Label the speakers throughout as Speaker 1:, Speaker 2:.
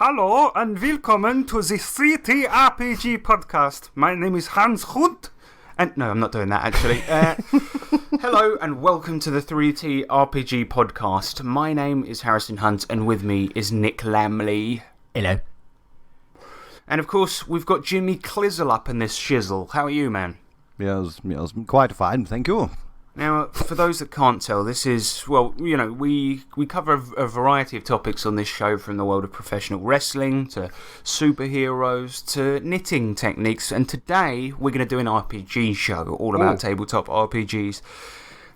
Speaker 1: Hello and welcome to the 3T RPG podcast. My name is Hans Hund. And no, I'm not doing that actually. Hello and welcome to the 3T RPG podcast. My name is Harrison Hunt and with me is Nick Lamley.
Speaker 2: Hello.
Speaker 1: And of course, we've got Jimmy Clizzle up in this shizzle. How are you, man?
Speaker 3: Yes, quite fine, thank you.
Speaker 1: Now, for those that can't tell, this is, well, you know, we cover a variety of topics on this show, from the world of professional wrestling to superheroes to knitting techniques, and today we're going to do an RPG show all about tabletop RPGs.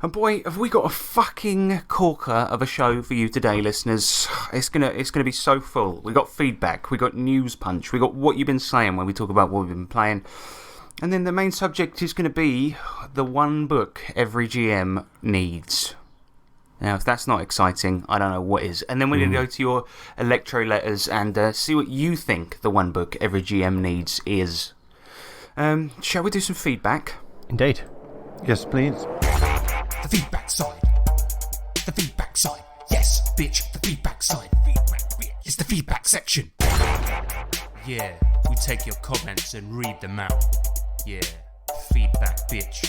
Speaker 1: And boy, have we got a fucking corker of a show for you today, listeners. It's gonna be so full. We got feedback, we got news punch, we got what you've been saying when we talk about what we've been playing. And then the main subject is going to be the one book every GM needs. Now, if that's not exciting, I don't know what is. And then we're going to go to your electro letters and see what you think the one book every GM needs is. Shall we do some feedback?
Speaker 2: Indeed.
Speaker 3: Yes, please.
Speaker 4: The feedback side. The feedback side. Yes, bitch, the feedback side. It's the feedback section.
Speaker 5: Yeah, we take your comments and read them out. Yeah, feedback, bitch.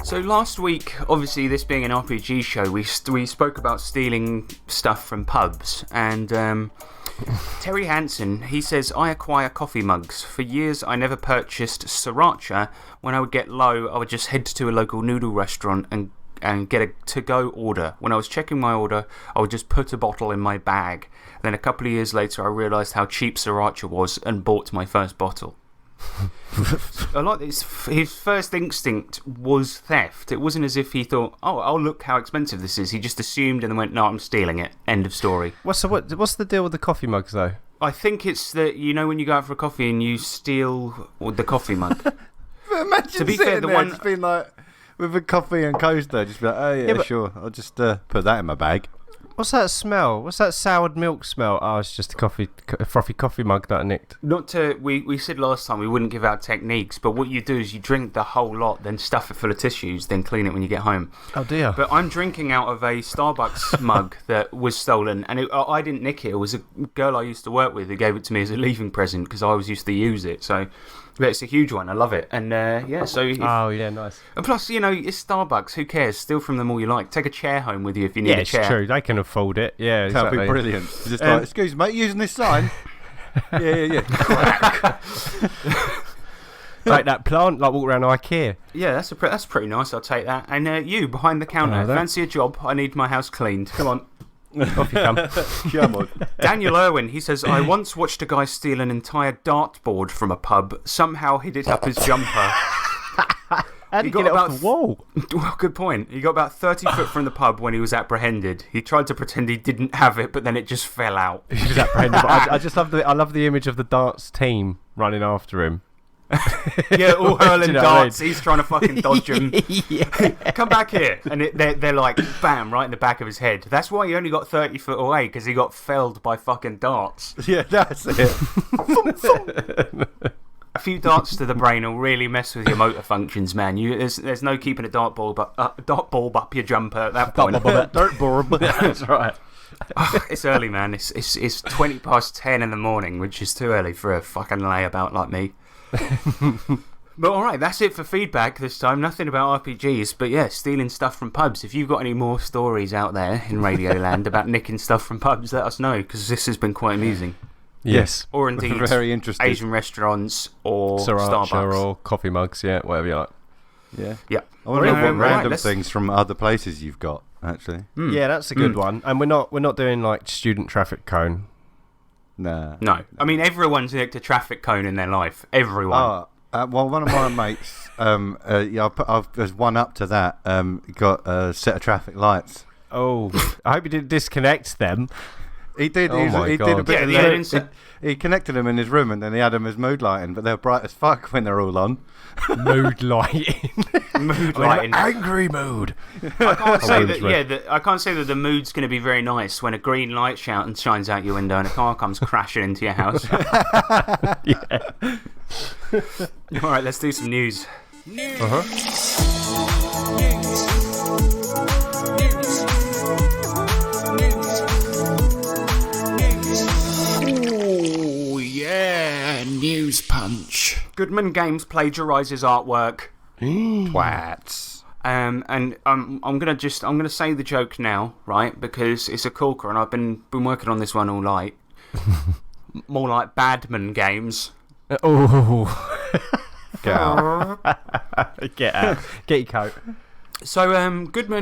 Speaker 1: So last week, obviously this being an RPG show, we spoke about stealing stuff from pubs. And Terry Hansen, he says, I acquire coffee mugs. For years I never purchased sriracha. When I would get low, I would just head to a local noodle restaurant and get a to-go order. When I was checking my order, I would just put a bottle in my bag. Then a couple of years later, I realised how cheap sriracha was and bought my first bottle. His first instinct was theft. It wasn't as if he thought, oh, look how expensive this is. He just assumed and then went, no, I'm stealing it. End of story.
Speaker 2: What's the deal with the coffee mugs, though?
Speaker 1: I think it's that, you know, when you go out for a coffee and you steal the coffee mug.
Speaker 3: Imagine
Speaker 1: to be
Speaker 3: sitting
Speaker 1: fair, the
Speaker 3: there
Speaker 1: one
Speaker 3: just being like, with a coffee and coaster, just be like, oh yeah, sure, I'll just put that in my bag.
Speaker 2: What's that smell? What's that soured milk smell? Oh, it's just a frothy coffee mug that I nicked.
Speaker 1: We said last time we wouldn't give out techniques, but what you do is you drink the whole lot, then stuff it full of tissues, then clean it when you get home.
Speaker 2: Oh dear.
Speaker 1: But I'm drinking out of a Starbucks mug that was stolen, and I didn't nick it. It was a girl I used to work with who gave it to me as a leaving present because I always used to use it. So but it's a huge one. I love it. And yeah, so.
Speaker 2: Oh, yeah, nice.
Speaker 1: And plus, you know, it's Starbucks. Who cares? Steal from them all you like. Take a chair home with you if you need a chair.
Speaker 2: Yeah, it's true. They can afford it. Yeah, exactly.
Speaker 3: That'd be brilliant. Just like, excuse me, mate, using this sign? yeah.
Speaker 2: Like that plant, like walk around IKEA.
Speaker 1: Yeah, that's pretty nice. I'll take that. And you, behind the counter, fancy a job? I need my house cleaned. Come on.
Speaker 2: Off you come.
Speaker 3: Come on.
Speaker 1: Daniel Irwin, he says, I once watched a guy steal an entire dartboard from a pub, somehow hid it up his jumper.
Speaker 2: How did he get it off the wall?
Speaker 1: Well, good point. He got about 30 foot from the pub when he was apprehended. He tried to pretend he didn't have it, but then it just fell out.
Speaker 2: He was apprehended. I just love the image of the darts team running after him.
Speaker 1: Yeah, all hurling darts. He's trying to fucking dodge them.
Speaker 2: Yeah.
Speaker 1: Come back here. And they're like, bam, right in the back of his head. That's why he only got 30 foot away, because he got felled by fucking darts.
Speaker 3: Yeah, that's it.
Speaker 1: A few darts to the brain will really mess with your motor functions, man. There's no keeping a dart ball up your jumper at that point.
Speaker 3: Dirt bulb.
Speaker 2: That's right.
Speaker 1: It's early, man. It's 20 past 10 in the morning, which is too early for a fucking layabout like me. But alright, that's it for feedback this time. Nothing about RPGs, but yeah, stealing stuff from pubs. If you've got any more stories out there in Radioland about nicking stuff from pubs, let us know, because this has been quite amusing.
Speaker 2: Yes.
Speaker 1: Or indeed,
Speaker 3: very interesting.
Speaker 1: Asian restaurants or
Speaker 2: Sriracha
Speaker 1: Starbucks.
Speaker 2: or coffee mugs, yeah, whatever you like.
Speaker 3: Yeah. I want to know what random things from other places you've got, actually.
Speaker 2: Yeah, that's a good one. And we're not doing like student traffic cone.
Speaker 3: Nah.
Speaker 1: No. I mean, everyone's nicked a traffic cone in their life. Everyone.
Speaker 3: Well, one of my mates, there's one up to that, got a set of traffic lights.
Speaker 2: Oh, I hope you didn't disconnect them.
Speaker 3: He did.
Speaker 2: Oh
Speaker 3: he did a bit
Speaker 1: of
Speaker 3: he connected them in his room and then he had them as mood lighting, but they're bright as fuck when they're all on.
Speaker 2: Mood lighting.
Speaker 1: Mood lighting.
Speaker 2: Angry mood.
Speaker 1: I can't say that the mood's going to be very nice when a green light shines out your window and a car comes crashing into your house.
Speaker 2: Yeah.
Speaker 1: Alright, let's do some news. Goodman Games plagiarises artwork.
Speaker 3: Twats.
Speaker 1: And I'm gonna say the joke now, right? Because it's a corker, and I've been working on this one all night. More like Badman Games.
Speaker 2: Oh,
Speaker 3: Get out.
Speaker 2: get out. Get your coat.
Speaker 1: So,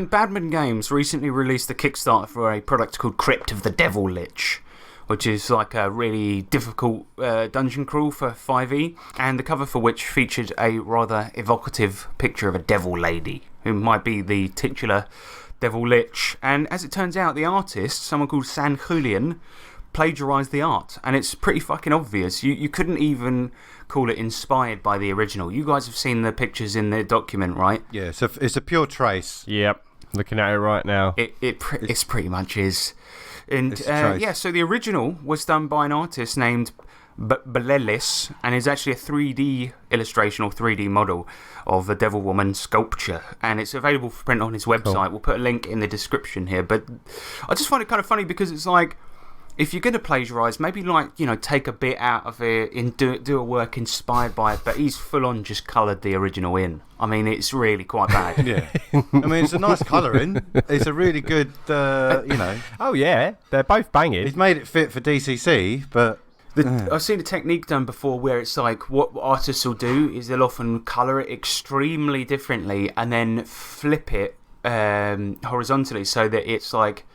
Speaker 1: Badman Games recently released a Kickstarter for a product called Crypt of the Devil Lich, which is like a really difficult dungeon crawl for 5e, and the cover for which featured a rather evocative picture of a devil lady, who might be the titular Devil Lich. And as it turns out, the artist, someone called San Julian, plagiarised the art, and it's pretty fucking obvious. You couldn't even call it inspired by the original. You guys have seen the pictures in the document, right?
Speaker 3: Yeah, so it's a pure trace.
Speaker 2: Yep. Looking at it right now.
Speaker 1: It's pretty much is. And
Speaker 3: It's a trace.
Speaker 1: yeah, so the original was done by an artist named Belelis, and is actually a 3D illustration or 3D model of the Devil Woman sculpture, and it's available for print on his website. We'll put a link in the description here, but I just find it kind of funny because it's like, if you're going to plagiarise, maybe take a bit out of it and do a work inspired by it, but he's full on just coloured the original in. I mean, it's really quite bad.
Speaker 3: Yeah. I mean, it's a nice colouring. It's a really good,
Speaker 2: Oh, yeah. They're both banging.
Speaker 3: he's made it fit for DCC, but
Speaker 1: I've seen a technique done before where it's like, what artists will do is they'll often colour it extremely differently and then flip it horizontally so that it's like,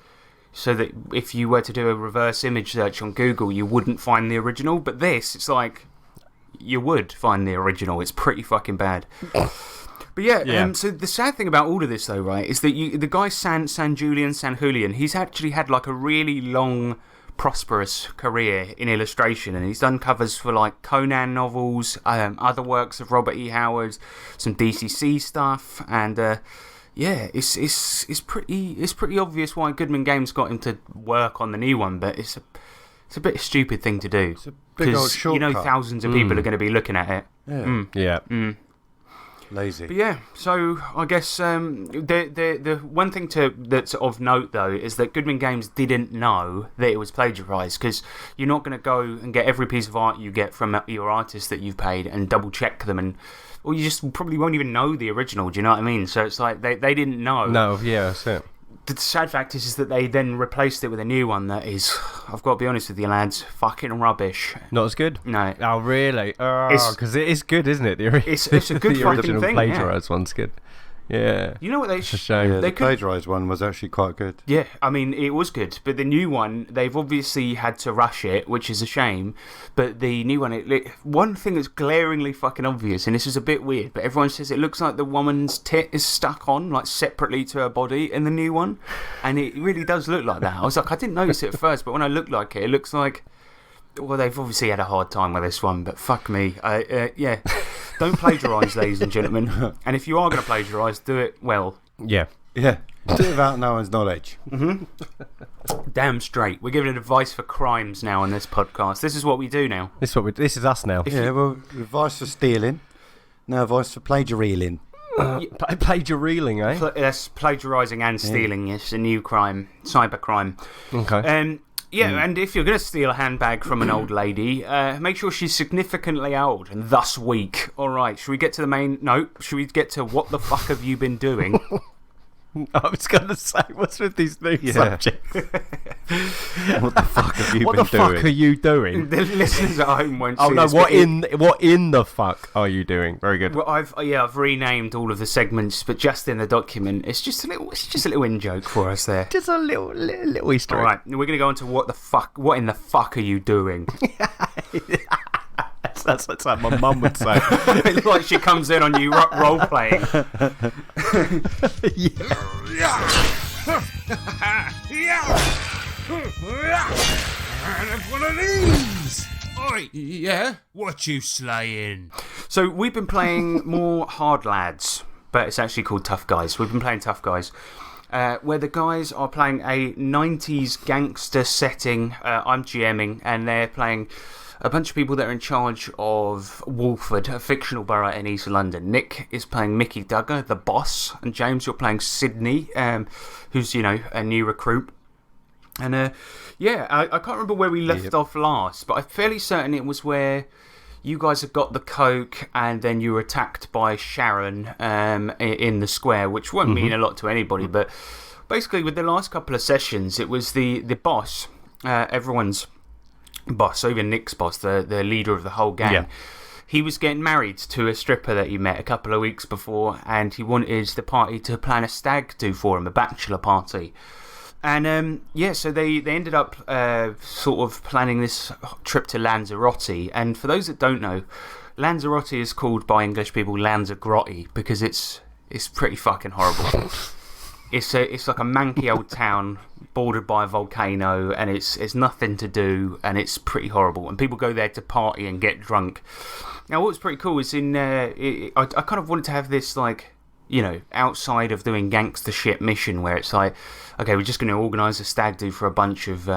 Speaker 1: so that if you were to do a reverse image search on Google, you wouldn't find the original. But this, it's like, you would find the original. It's pretty fucking bad. But yeah. So the sad thing about all of this, though, right, is that the guy San Julian, he's actually had like a really long, prosperous career in illustration, and he's done covers for like Conan novels, other works of Robert E. Howard, some DCC stuff, and yeah, it's pretty obvious why Goodman Games got him to work on the new one, but it's a bit of a stupid thing to do.
Speaker 3: it's a big old shortcut.
Speaker 1: Thousands of people are going to be looking at it.
Speaker 3: Yeah.
Speaker 2: Yeah.
Speaker 3: Lazy.
Speaker 1: But yeah, so I guess the one thing that's of note, though, is that Goodman Games didn't know that it was plagiarised, because you're not going to go and get every piece of art you get from your artist that you've paid and double check them, or you just probably won't even know the original. Do you know what I mean? So it's like they didn't know.
Speaker 2: No, yeah, that's it.
Speaker 1: The sad fact is that they then replaced it with a new one that is, I've got to be honest with you, lads, fucking rubbish.
Speaker 2: Not as good?
Speaker 1: No.
Speaker 2: Oh, really? Oh, because it is good, isn't it?
Speaker 1: It's a good
Speaker 2: the
Speaker 1: fucking
Speaker 2: original
Speaker 1: thing,
Speaker 2: plagiarised one's good. Yeah.
Speaker 1: You know what
Speaker 2: It's a shame.
Speaker 3: Yeah,
Speaker 1: they
Speaker 3: the
Speaker 1: could-
Speaker 3: plagiarised one was actually quite good.
Speaker 1: Yeah, I mean, it was good, but the new one, they've obviously had to rush it, which is a shame. But the new one, one thing that's glaringly fucking obvious, and this is a bit weird, but everyone says it looks like the woman's tit is stuck on, like, separately to her body in the new one. And it really does look like that. I was like, I didn't notice it at first, but when I looked like it looks like, well, they've obviously had a hard time with this one, but fuck me. Yeah, don't plagiarise, ladies and gentlemen. And if you are going to plagiarise, do it well.
Speaker 2: Yeah.
Speaker 3: Yeah. Do it without no one's knowledge.
Speaker 1: Damn straight. We're giving advice for crimes now on this podcast. This is what we do now.
Speaker 2: This is us now.
Speaker 3: Yeah, well, advice for stealing. No advice for plagiarising.
Speaker 2: Plagiarising, eh?
Speaker 1: That's plagiarising and stealing. It's a new crime, cybercrime.
Speaker 2: Okay.
Speaker 1: Yeah, and if you're going to steal a handbag from an old lady, make sure she's significantly old and thus weak. All right, should we get to the main note? Should we get to what the fuck have you been doing?
Speaker 2: I was going to say, what's with these new subjects?
Speaker 3: What the fuck have you
Speaker 2: What
Speaker 3: been
Speaker 2: the fuck
Speaker 3: doing?
Speaker 2: are you doing?
Speaker 1: The listeners at home won't
Speaker 2: Oh
Speaker 1: see
Speaker 2: no!
Speaker 1: this,
Speaker 2: What
Speaker 1: but
Speaker 2: in the fuck are you doing? Very good.
Speaker 1: Well, I've renamed all of the segments, but just in the document, it's just a little in joke for us there.
Speaker 2: Just a little Easter
Speaker 1: All
Speaker 2: egg.
Speaker 1: right, we're going to go on to what in the fuck are you doing?
Speaker 2: That's like my mum would say.
Speaker 1: It's like she comes in on you role playing.
Speaker 5: And one of these. Oi, yeah? What you slaying?
Speaker 1: So we've been playing more Hard Lads, but it's actually called Tough Guys. We've been playing Tough Guys, where the guys are playing a 90s gangster setting. I'm GMing, and they're playing a bunch of people that are in charge of Walford, a fictional borough in East London. Nick is playing Mickey Duggar, the boss, and James, you're playing Sydney, who's, a new recruit. And, yeah, I can't remember where we left off last, but I'm fairly certain it was where you guys had got the coke, and then you were attacked by Sharon in the square, which won't mean a lot to anybody, but basically with the last couple of sessions, it was the boss, everyone's boss, even Nick's boss, the leader of the whole gang.
Speaker 2: Yeah.
Speaker 1: He was getting married to a stripper that he met a couple of weeks before, and he wanted the party to plan a stag do for him, a bachelor party. And so they ended up sort of planning this trip to Lanzarote. And for those that don't know, Lanzarote is called by English people Lanzagrotte because it's pretty fucking horrible. It's like a manky old town bordered by a volcano, and it's nothing to do, and it's pretty horrible. And people go there to party and get drunk. Now, what was pretty cool is I kind of wanted to have this, like, you know, outside of doing gangster shit mission where it's like, okay, we're just going to organise a stag do for a bunch of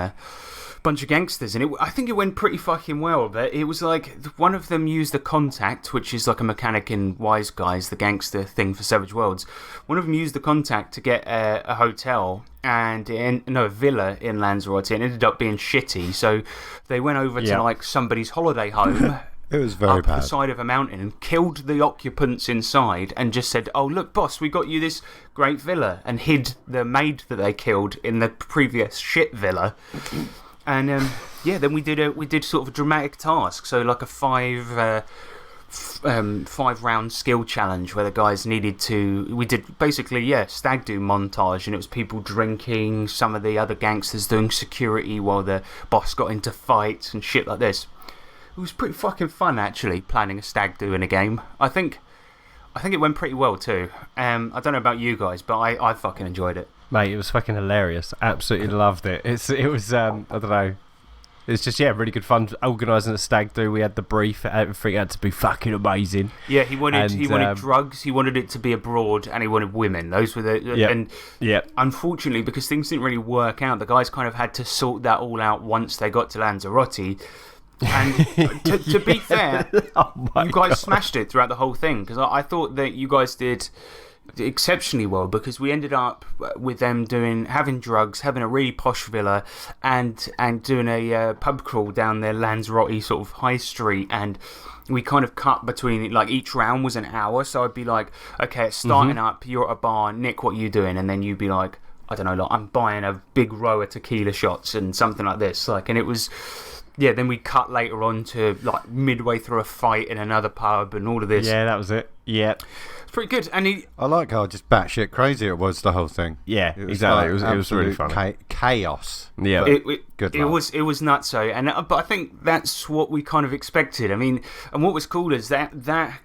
Speaker 1: gangsters, and I think it went pretty fucking well. But it was like one of them used a contact, which is like a mechanic in Wise Guys, the gangster thing for Savage Worlds. One of them used the contact to get a hotel and a villa in Lanzarote, and it ended up being shitty. So they went over to like somebody's holiday home.
Speaker 3: It was very
Speaker 1: up
Speaker 3: bad.
Speaker 1: the side of a mountain and killed the occupants inside and just said, "Oh, look, boss, we got you this great villa," and hid the maid that they killed in the previous shit villa. And then we did sort of a dramatic task, so like a 5-round skill challenge where the guys needed to. We did basically stag do montage, and it was people drinking, some of the other gangsters doing security while the boss got into fights and shit like this. It was pretty fucking fun, actually, planning a stag do in a game. I think it went pretty well too. I don't know about you guys, but I fucking enjoyed it.
Speaker 2: Mate, it was fucking hilarious. Absolutely loved it. It was I don't know. It's just really good fun organising a stag do. We had the brief. Everything had to be fucking amazing.
Speaker 1: Yeah, he wanted drugs. He wanted it to be abroad, and he wanted women. Those were and unfortunately, because things didn't really work out, the guys kind of had to sort that all out once they got to Lanzarote. And to be fair, you guys smashed it throughout the whole thing, because I thought that you guys did exceptionally well, because we ended up with them having drugs, having a really posh villa, and doing a pub crawl down their Lanzarote sort of high street, and we kind of cut between, like, each round was an hour, so I'd be like, okay, it's starting up, you're at a bar, Nick, what are you doing? And then you'd be like, I don't know, like, I'm buying a big row of tequila shots and something like this, like, and it was... Yeah, then we cut later on to, like, midway through a fight in another pub and all of this.
Speaker 2: Yeah, that was it. Yeah.
Speaker 1: It's pretty good. And
Speaker 3: I like how just batshit crazy it was, the whole thing.
Speaker 2: Yeah,
Speaker 3: it was
Speaker 2: exactly.
Speaker 3: Like
Speaker 2: it was really fun.
Speaker 3: Chaos.
Speaker 2: Yeah.
Speaker 1: It was nutso. But I think that's what we kind of expected. I mean, and what was cool is that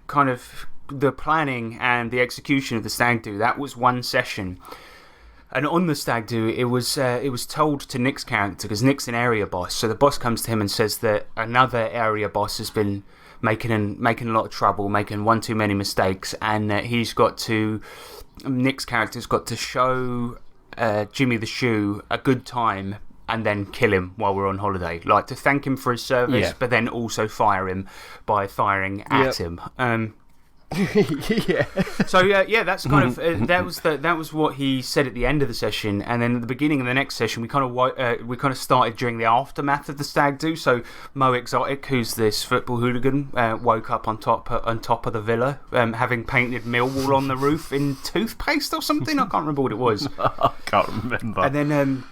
Speaker 1: kind of the planning and the execution of the stag do, that was one session. And on the stag do, it was told to Nick's character, because Nick's an area boss. So the boss comes to him and says that another area boss has been making a lot of trouble, making one too many mistakes, and Nick's character's got to show Jimmy the Shoe a good time and then kill him while we're on holiday, like to thank him for his service, but then also fire him by firing at him. So that's kind of that was what he said at the end of the session, and then at the beginning of the next session, we kind of started during the aftermath of the stag do. So Mo Exotic, who's this football hooligan, woke up on top of the villa, having painted Millwall on the roof in toothpaste or something. I can't remember what it was.
Speaker 2: I can't remember.
Speaker 1: And then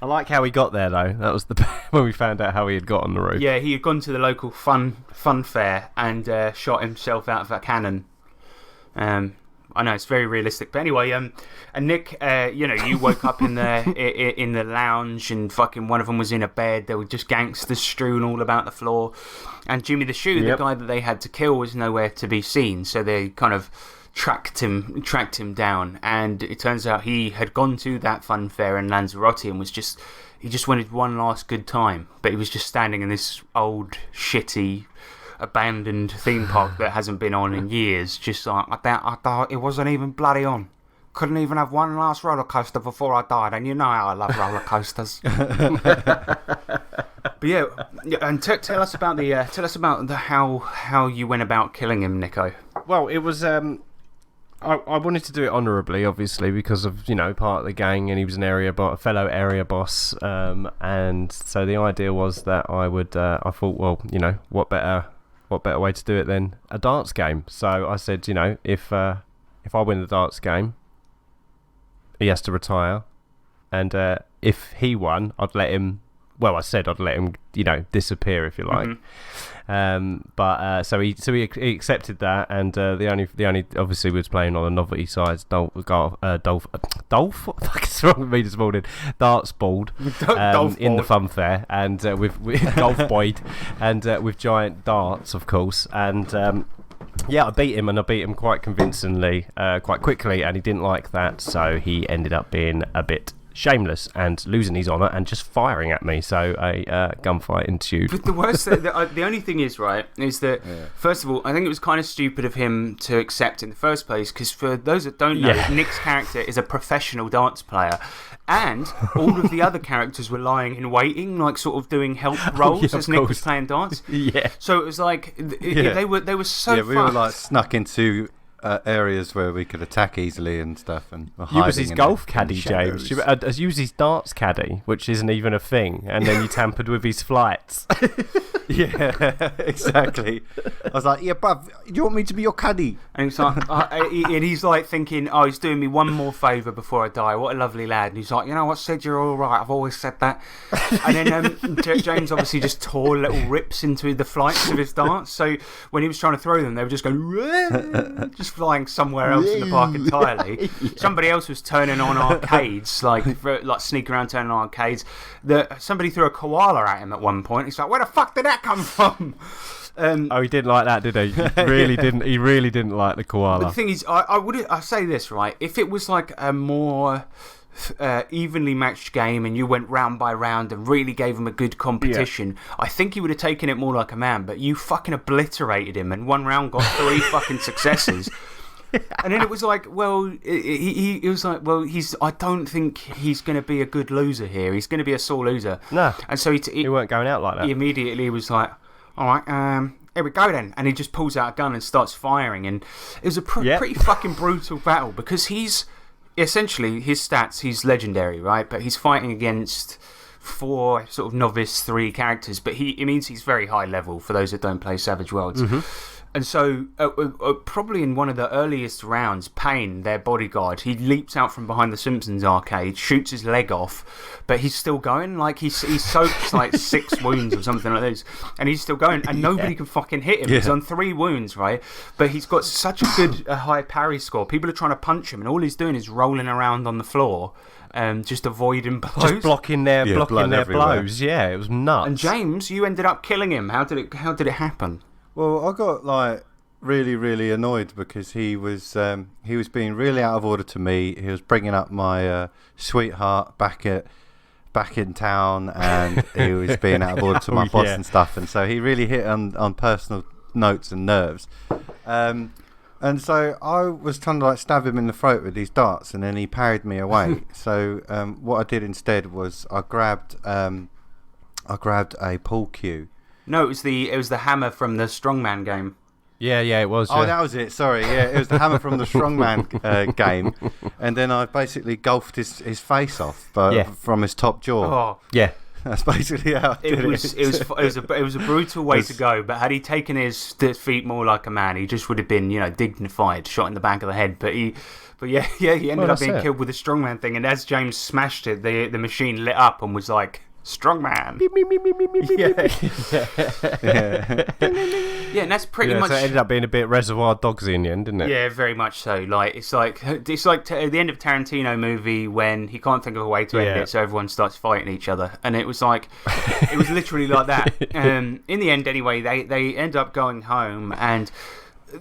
Speaker 2: I like how he got there though. That was when we found out how he had got on the roof.
Speaker 1: Yeah, he had gone to the local fun fair and shot himself out of a cannon. I know it's very realistic, but anyway, and Nick, you woke up in the lounge, and fucking one of them was in a bed. There were just gangsters strewn all about the floor, and Jimmy the Shoe, the guy that they had to kill, was nowhere to be seen. So they kind of tracked him down, and it turns out he had gone to that fun fair in Lanzarote and he just wanted one last good time, but he was just standing in this old shitty abandoned theme park that hasn't been on in years, just like, I thought it wasn't even bloody on. Couldn't even have one last roller coaster before I died, and you know how I love roller coasters. But yeah, and tell us about how you went about killing him, Nico.
Speaker 2: Well, it was I wanted to do it honourably, obviously, because of, part of the gang, and he was a fellow area boss, and so the idea was that I thought, well, what better what better way to do it than a darts game? So I said, if I win the darts game, he has to retire, and if he won, I'd let him. Well, I said I'd let him, disappear if you like. But so he accepted that, and the only obviously we was playing on the novelty sides. What the fuck is wrong with me this morning? Darts board in the fun fair, and with golf boyd, and with giant darts, of course, and. I beat him, and I beat him quite convincingly, quite quickly, and he didn't like that, so he ended up being a bit shameless and losing his honour and just firing at me. So a gunfight ensued.
Speaker 1: But the worst, the only thing is, right, is that first of all, I think it was kind of stupid of him to accept in the first place, because for those that don't know, Nick's character is a professional darts player. And all of the other characters were lying in waiting, like sort of doing help roles as Nick was playing darts.
Speaker 2: Yeah.
Speaker 1: So it was like they were so.
Speaker 3: Yeah, we were like snuck into areas where we could attack easily and stuff, and
Speaker 2: you was his golf caddy, James. You used his darts caddy, which isn't even a thing, and then you tampered with his flights.
Speaker 3: Yeah, exactly. I was like, yeah, bruv, do you want me to be your caddy?
Speaker 1: And he's like, he's like thinking, oh, he's doing me one more favour before I die. What a lovely lad. And he's like, you know what, Sid, you're all right. I've always said that. And then James obviously just tore little rips into the flights of his darts. So when he was trying to throw them, they were just going, just flying somewhere else in the park entirely. Somebody else was turning on arcades, like sneaking around turning on arcades. Somebody threw a koala at him at one point. He's like, where the fuck did that come from?
Speaker 2: He didn't like that, did he? He really didn't like the koala.
Speaker 1: But the thing is, I say this, right? If it was like a more evenly matched game and you went round by round and really gave him a good competition, I think he would have taken it more like a man. But you fucking obliterated him, and one round got 3 fucking successes. And then it was like, well, he was like, well, I don't think he's going to be a good loser here. He's going to be a sore loser.
Speaker 2: No.
Speaker 1: And so
Speaker 2: he weren't going out like that.
Speaker 1: He immediately was like, all right, here we go then. And he just pulls out a gun and starts firing. And it was a pretty fucking brutal battle, because he's essentially, his stats, he's legendary, right? But he's fighting against 4 sort of novice 3 characters. But it means he's very high level for those that don't play Savage Worlds. And so, probably in one of the earliest rounds, Payne, their bodyguard, he leaps out from behind the Simpsons arcade, shoots his leg off, but he's still going. Like, he's soaked like 6 wounds or something like this, and he's still going, and nobody can fucking hit him. He's on 3 wounds, right? But he's got such a good high parry score. People are trying to punch him, and all he's doing is rolling around on the floor, just avoiding blows.
Speaker 2: Just blocking their blows. Yeah, it was nuts.
Speaker 1: And James, you ended up killing him. How did it happen?
Speaker 3: Well, I got like really, really annoyed because he was being really out of order to me. He was bringing up my sweetheart back in town, and he was being out of order to my boss and stuff. And so he really hit on personal notes and nerves. And so I was trying to like stab him in the throat with these darts, and then he parried me away. So what I did instead was I grabbed a pool cue.
Speaker 1: No, it was the hammer from the Strongman game.
Speaker 2: Yeah, it was.
Speaker 3: Oh, that was it. Sorry, it was the hammer from the Strongman game, and then I basically golfed his face off, from his top jaw.
Speaker 1: Oh,
Speaker 2: yeah.
Speaker 3: That's basically how I did it.
Speaker 1: It was a brutal way to go, but had he taken his defeat more like a man, he just would have been, dignified, shot in the back of the head. But he ended up being killed with a Strongman thing, and as James smashed it, the machine lit up and was like, Strongman. Yeah, and that's pretty much.
Speaker 2: So it ended up being a bit Reservoir Dogsy in the end, didn't it?
Speaker 1: Yeah, very much so. Like it's like at the end of a Tarantino movie when he can't think of a way to end it, so everyone starts fighting each other, and it was like it was literally like that. In the end, anyway, they end up going home, and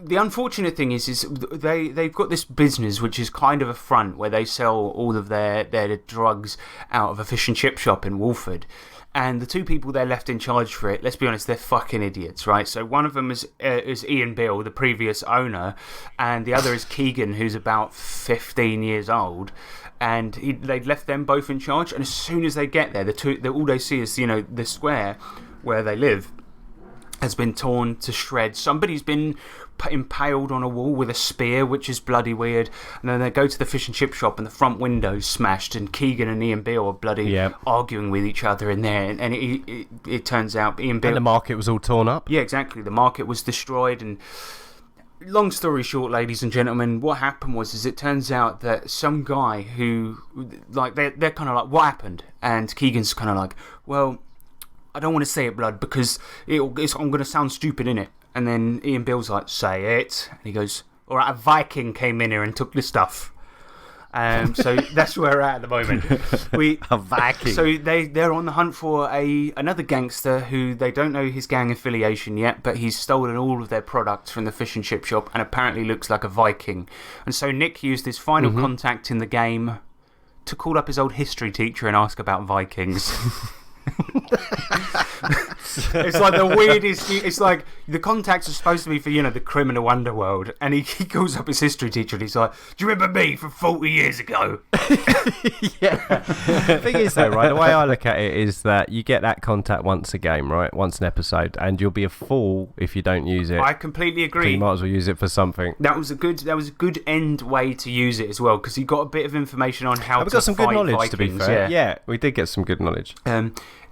Speaker 1: the unfortunate thing is they've got this business which is kind of a front where they sell all of their drugs out of a fish and chip shop in Wolford. And the 2 people they're left in charge for it, let's be honest, they're fucking idiots, right? So one of them is Ian Bill, the previous owner, and the other is Keegan, who's about 15 years old. And they'd left them both in charge. And as soon as they get there, all they see is the square where they live has been torn to shreds. Somebody's been impaled on a wall with a spear, which is bloody weird. And then they go to the fish and chip shop, and the front window's smashed, and Keegan and Ian Beale are bloody arguing with each other in there. And it turns out Ian Beale...
Speaker 2: And the market was all torn up.
Speaker 1: Yeah, exactly. The market was destroyed, and... Long story short, ladies and gentlemen, what happened was it turns out that some guy who, like, they're kind of like, what happened? And Keegan's kind of like, well, I don't want to say it, blood, because I'm going to sound stupid in it. And then Ian Beale's like, say it. And he goes, all right, a Viking came in here and took the stuff. So that's where we're at the moment.
Speaker 3: A Viking.
Speaker 1: So they're on the hunt for another gangster who they don't know his gang affiliation yet, but he's stolen all of their products from the fish and chip shop and apparently looks like a Viking. And so Nick used his final contact in the game to call up his old history teacher and ask about Vikings. It's like the weirdest. It's like the contacts are supposed to be for, the criminal underworld, and he calls up his history teacher and he's like, do you remember me from 40 years ago?
Speaker 2: Yeah. The thing is, though, right, the way I look at it is that you get that contact once a game, right? Once an episode, and you'll be a fool if you don't use it.
Speaker 1: I completely agree.
Speaker 2: So you might as well use it for something.
Speaker 1: That was a good end way to use it as well, because you got a bit of information on how
Speaker 2: we
Speaker 1: to
Speaker 2: got some
Speaker 1: fight
Speaker 2: good knowledge,
Speaker 1: Vikings,
Speaker 2: to be fair. Yeah, we did get some good knowledge.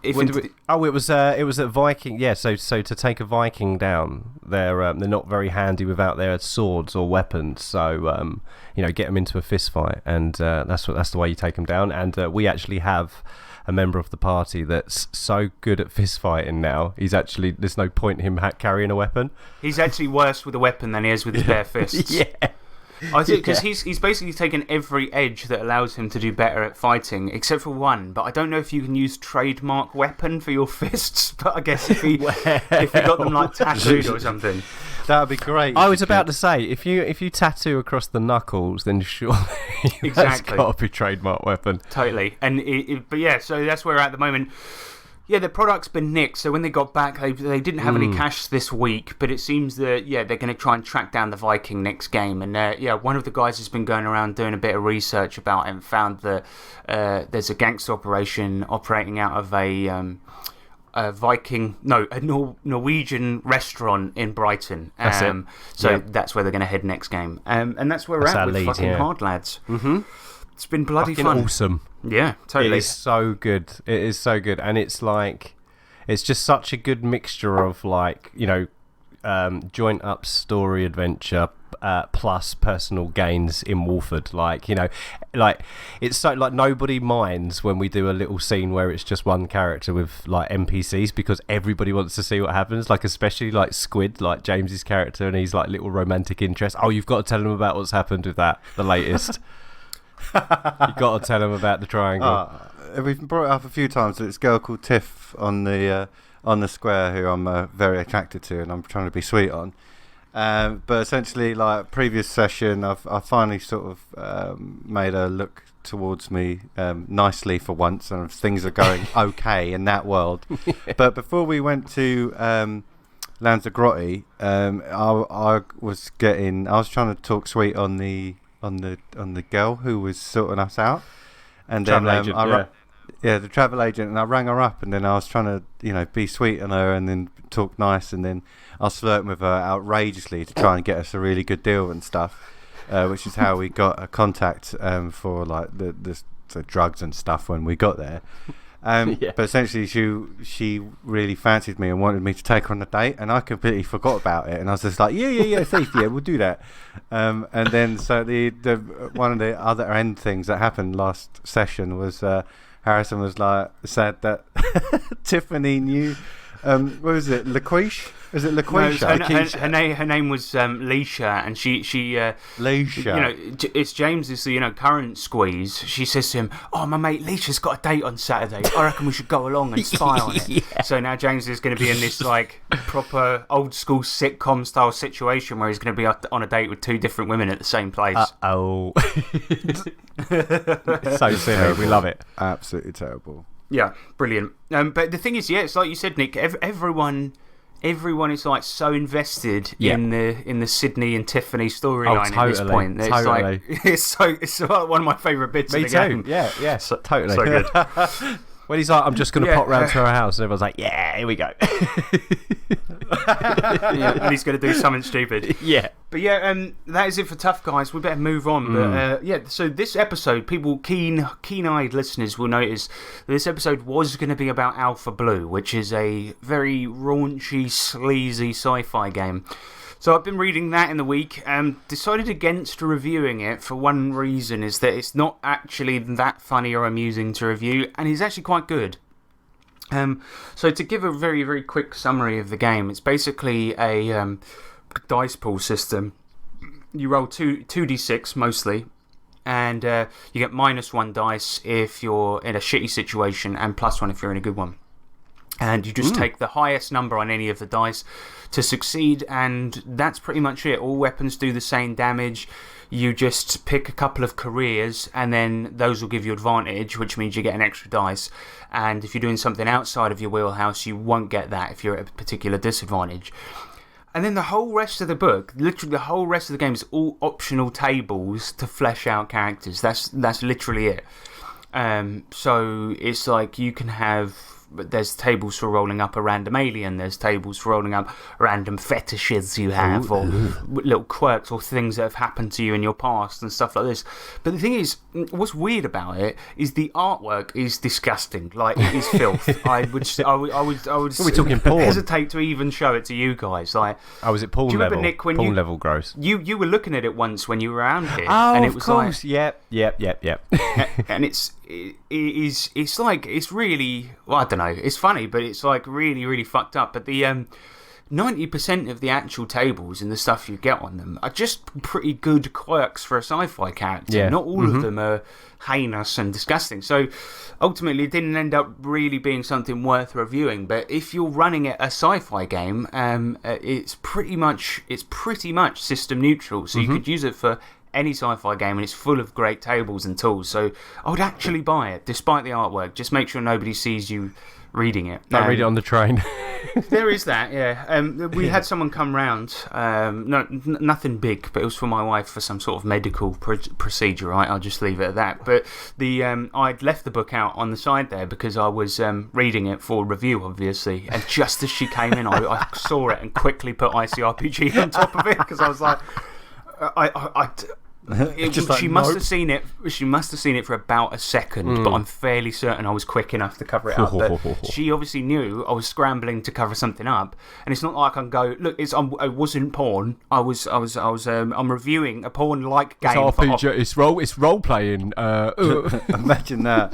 Speaker 1: It
Speaker 2: was a Viking. Yeah, so to take a Viking down, they're not very handy without their swords or weapons. So get them into a fist fight, and that's the way you take them down. And we actually have a member of the party that's so good at fist fighting now. There's no point in him carrying a weapon.
Speaker 1: He's actually worse with a weapon than he is with his bare fists.
Speaker 2: Yeah.
Speaker 1: I think because he's basically taken every edge that allows him to do better at fighting, except for one. But I don't know if you can use trademark weapon for your fists. But I guess if he got them like tattooed or something,
Speaker 3: that would be great.
Speaker 2: I was about to say, if you tattoo across the knuckles, then surely that's got to be trademark weapon.
Speaker 1: Totally. And but yeah, so that's where we're at the moment. Yeah, the product's been nicked, so when they got back, they didn't have any cash this week, but it seems that, they're going to try and track down the Viking next game. And, one of the guys has been going around doing a bit of research about it and found that there's a gangster operation operating out of a Norwegian restaurant in Brighton.
Speaker 2: That's it.
Speaker 1: So that's where they're going to head next game. And that's where we're at with fucking Hard Lads.
Speaker 2: Mm-hmm.
Speaker 1: It's been bloody
Speaker 2: fucking
Speaker 1: fun.
Speaker 2: Awesome.
Speaker 1: Yeah, totally.
Speaker 2: It is so good. It is so good. And it's like, it's just such a good mixture of joint up story adventure plus personal gains in Wolford. It's so nobody minds when we do a little scene where it's just one character with NPCs, because everybody wants to see what happens. Especially Squid, James's character, and he's little romantic interest. Oh, you've got to tell them about what's happened with that, the latest. You've got to tell them about the triangle.
Speaker 3: We've brought it up a few times. It's a girl called Tiff on the square who I'm very attracted to, and I'm trying to be sweet on. But essentially, previous session, I finally sort of made her look towards me nicely for once, and things are going okay in that world. But before we went to Lanzarote, I was trying to talk sweet on the girl who was sorting us out, and then the travel agent, and I rang her up, and then I was trying to be sweet on her and then talk nice, and then I was flirting with her outrageously to try and get us a really good deal and stuff, which is how we got a contact for the drugs and stuff when we got there. But essentially she really fancied me and wanted me to take her on a date, and I completely forgot about it, and I was just like, yeah, safe, we'll do that. And then so the one of the other end things that happened last session was Harrison was said that Tiffany knew what was it, LaQuiche? Is it LaQuisha?
Speaker 1: No, her name was Leisha, and she
Speaker 3: Leisha.
Speaker 1: It's James's current squeeze. She says to him, "Oh, my mate Leisha's got a date on Saturday. I reckon we should go along and spy on it."
Speaker 2: Yeah.
Speaker 1: So now James is going to be in this proper old school sitcom style situation where he's going to be on a date with two different women at the same place.
Speaker 2: So silly. Terrible. We love it.
Speaker 3: Absolutely terrible.
Speaker 1: Yeah, brilliant. But the thing is, it's like you said, Nick. Everyone is so invested in the Sydney and Tiffany storyline at this point.
Speaker 2: Totally.
Speaker 1: It's one of my favourite bits of the game.
Speaker 2: Yeah, totally.
Speaker 1: So good.
Speaker 2: When he's like, I'm just going to
Speaker 1: Yeah.
Speaker 2: pop round to her house, and everyone's like, yeah, here we go.
Speaker 1: Yeah, and he's going to do something stupid.
Speaker 2: Yeah.
Speaker 1: But yeah, that is it for Tough Guys. We better move on. But yeah, so this episode, people, keen-eyed listeners will notice this episode was going to be about Alpha Blue, which is a very raunchy, sleazy sci-fi game. So I've been reading that in the week and decided against reviewing it for one reason, is that it's not actually that funny or amusing to review, and it's actually quite good. So to give a very, very quick summary of the game, it's basically a dice pool system. You roll 2d6 mostly, and you get -1 dice if you're in a shitty situation, and +1 if you're in a good one. And you just take the highest number on any of the dice to succeed, and that's pretty much it. All weapons do the same damage. You just pick a couple of careers, and then those will give you advantage, which means you get an extra dice. And if you're doing something outside of your wheelhouse, you won't get that if you're at a particular disadvantage. And then the whole rest of the book, literally the whole rest of the game, is all optional tables to flesh out characters. That's literally it. So it's like you can have... There's tables for rolling up a random alien. There's tables for rolling up random fetishes you have, or little quirks or things that have happened to you in your past and stuff like this. But the thing is, what's weird about it is the artwork is disgusting. Like, it is filth. I would
Speaker 2: Are we talking porn?
Speaker 1: hesitate to even show it to you guys. Like,
Speaker 2: Oh, was it porn
Speaker 1: do you
Speaker 2: level?
Speaker 1: remember, Nick, when
Speaker 2: porn level gross.
Speaker 1: you were looking at it once when you were around here,
Speaker 2: Oh,
Speaker 1: and it
Speaker 2: of
Speaker 1: was
Speaker 2: course.
Speaker 1: like,
Speaker 2: Yep.
Speaker 1: and it's like, it's really, well, I don't know, it's funny, but it's like really, really fucked up. But the 90% of the actual tables and the stuff you get on them are just pretty good quirks for a sci-fi character.
Speaker 2: Yeah.
Speaker 1: Not all of them are heinous and disgusting. So ultimately, it didn't end up really being something worth reviewing. But if you're running a sci-fi game, it's pretty much system neutral. So you could use it for any sci-fi game, and it's full of great tables and tools. So I would actually buy it, despite the artwork. Just make sure nobody sees you reading it.
Speaker 2: Don't read it on the train.
Speaker 1: There is that, yeah. We had someone come round, nothing big, but it was for my wife for some sort of medical procedure, right? I'll just leave it at that. But I'd left the book out on the side there because I was reading it for review, obviously. And just as she came in, I saw it and quickly put ICRPG on top of it, because I was like... She must have seen it. She must have seen it for about a second, but I'm fairly certain I was quick enough to cover it up. But she obviously knew I was scrambling to cover something up, and it's not like I can go, look, I wasn't porn. I'm reviewing a porn-like game.
Speaker 2: It's RPG. It's role playing.
Speaker 3: Imagine that.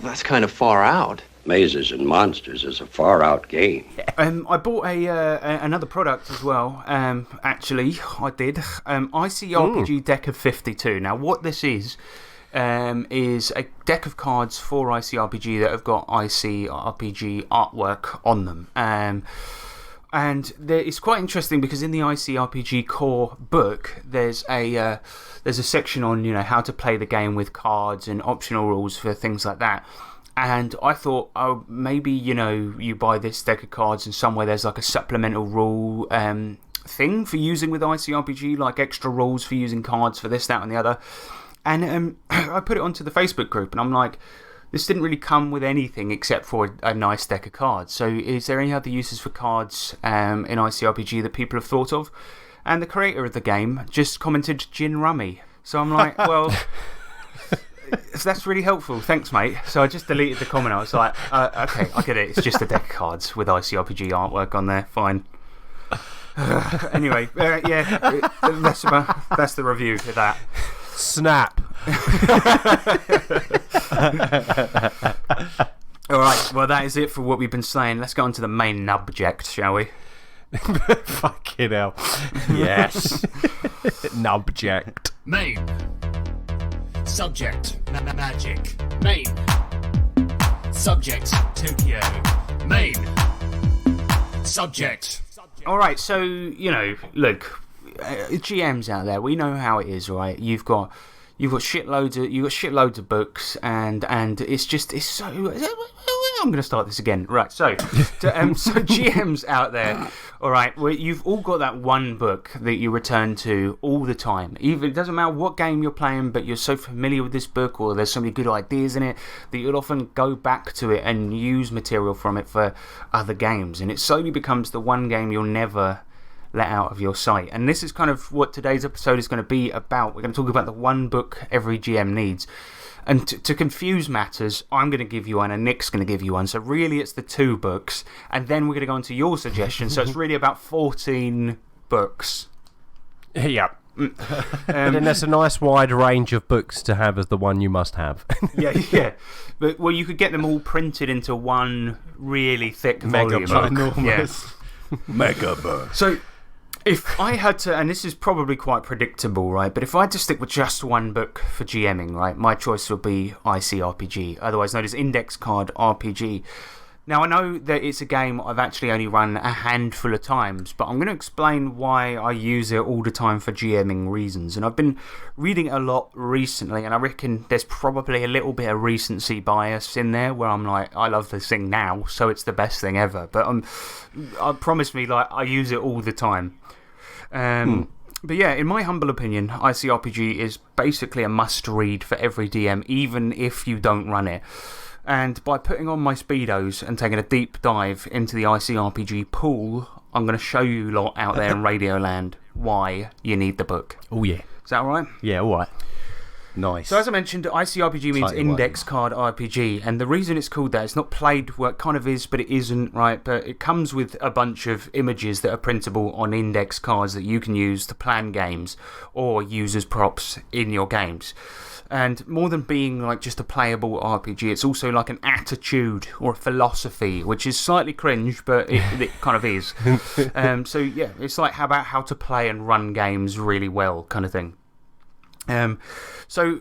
Speaker 6: That's kind of far out.
Speaker 7: Mazes and Monsters is a far-out game.
Speaker 1: I bought another product as well. Actually, I did. ICRPG Deck of 52. Now, what this is a deck of cards for ICRPG that have got ICRPG artwork on them. And it's quite interesting because in the ICRPG core book, there's a section on how to play the game with cards and optional rules for things like that. And I thought, oh, maybe, you buy this deck of cards and somewhere there's like a supplemental rule thing for using with ICRPG, like extra rules for using cards for this, that, and the other. And I put it onto the Facebook group, and I'm like, this didn't really come with anything except for a nice deck of cards. So is there any other uses for cards in ICRPG that people have thought of? And the creator of the game just commented gin rummy. So I'm like, well... That's really helpful. Thanks, mate. So I just deleted the comment. I was like, okay, I get it. It's just a deck of cards with ICRPG artwork on there. Fine. Anyway, yeah, that's the review for that.
Speaker 2: Snap.
Speaker 1: Alright, well, that is it for what we've been saying. Let's go on to the main nubject, shall we?
Speaker 2: Fucking hell. Yes. Nubject.
Speaker 4: Main. Subject. Magic. Main. Subject.
Speaker 5: Tokyo.
Speaker 4: Main. Subject.
Speaker 1: Alright, so, look, GMs out there, we know how it is, right? You've got shitloads of books, and it's so I'm going to start this again. Right, so GMs out there, all right, well, you've all got that one book that you return to all the time. Even it doesn't matter what game you're playing, but you're so familiar with this book, or there's so many good ideas in it that you'll often go back to it and use material from it for other games. And it slowly becomes the one game you'll never let out of your sight. And this is kind of what today's episode is going to be about. We're going to talk about the one book every GM needs. And to confuse matters, I'm going to give you one and Nick's going to give you one. So really it's the 2 books. And then we're going to go into your suggestions. So it's really about 14 books.
Speaker 2: Yeah. But then there's a nice wide range of books to have as the one you must have.
Speaker 1: yeah. But, well, you could get them all printed into one really thick volume.
Speaker 3: Ginormous.
Speaker 1: Mega book. So if I had to, and this is probably quite predictable, right? But if I had to stick with just one book for GMing, right, my choice would be ICRPG, otherwise known as Index Card RPG. Now, I know that it's a game I've actually only run a handful of times, but I'm going to explain why I use it all the time for GMing reasons. And I've been reading a lot recently, and I reckon there's probably a little bit of recency bias in there where I'm like, I love this thing now, so it's the best thing ever. But I promise me, like, I use it all the time. But yeah, in my humble opinion, ICRPG is basically a must-read for every DM, even if you don't run it. And by putting on my Speedos and taking a deep dive into the ICRPG pool, I'm going to show you lot out there in Radioland why you need the book.
Speaker 2: Oh, yeah.
Speaker 1: Is that all right?
Speaker 2: Yeah, all right.
Speaker 3: Nice.
Speaker 1: So as I mentioned, ICRPG means Index Card RPG, and the reason it's called that, it's not played, well, it kind of is, but it isn't, right? But it comes with a bunch of images that are printable on index cards that you can use to plan games or use as props in your games. And more than being like just a playable RPG, it's also like an attitude or a philosophy, which is slightly cringe, but it kind of is. So yeah, it's like how to play and run games really well kind of thing. So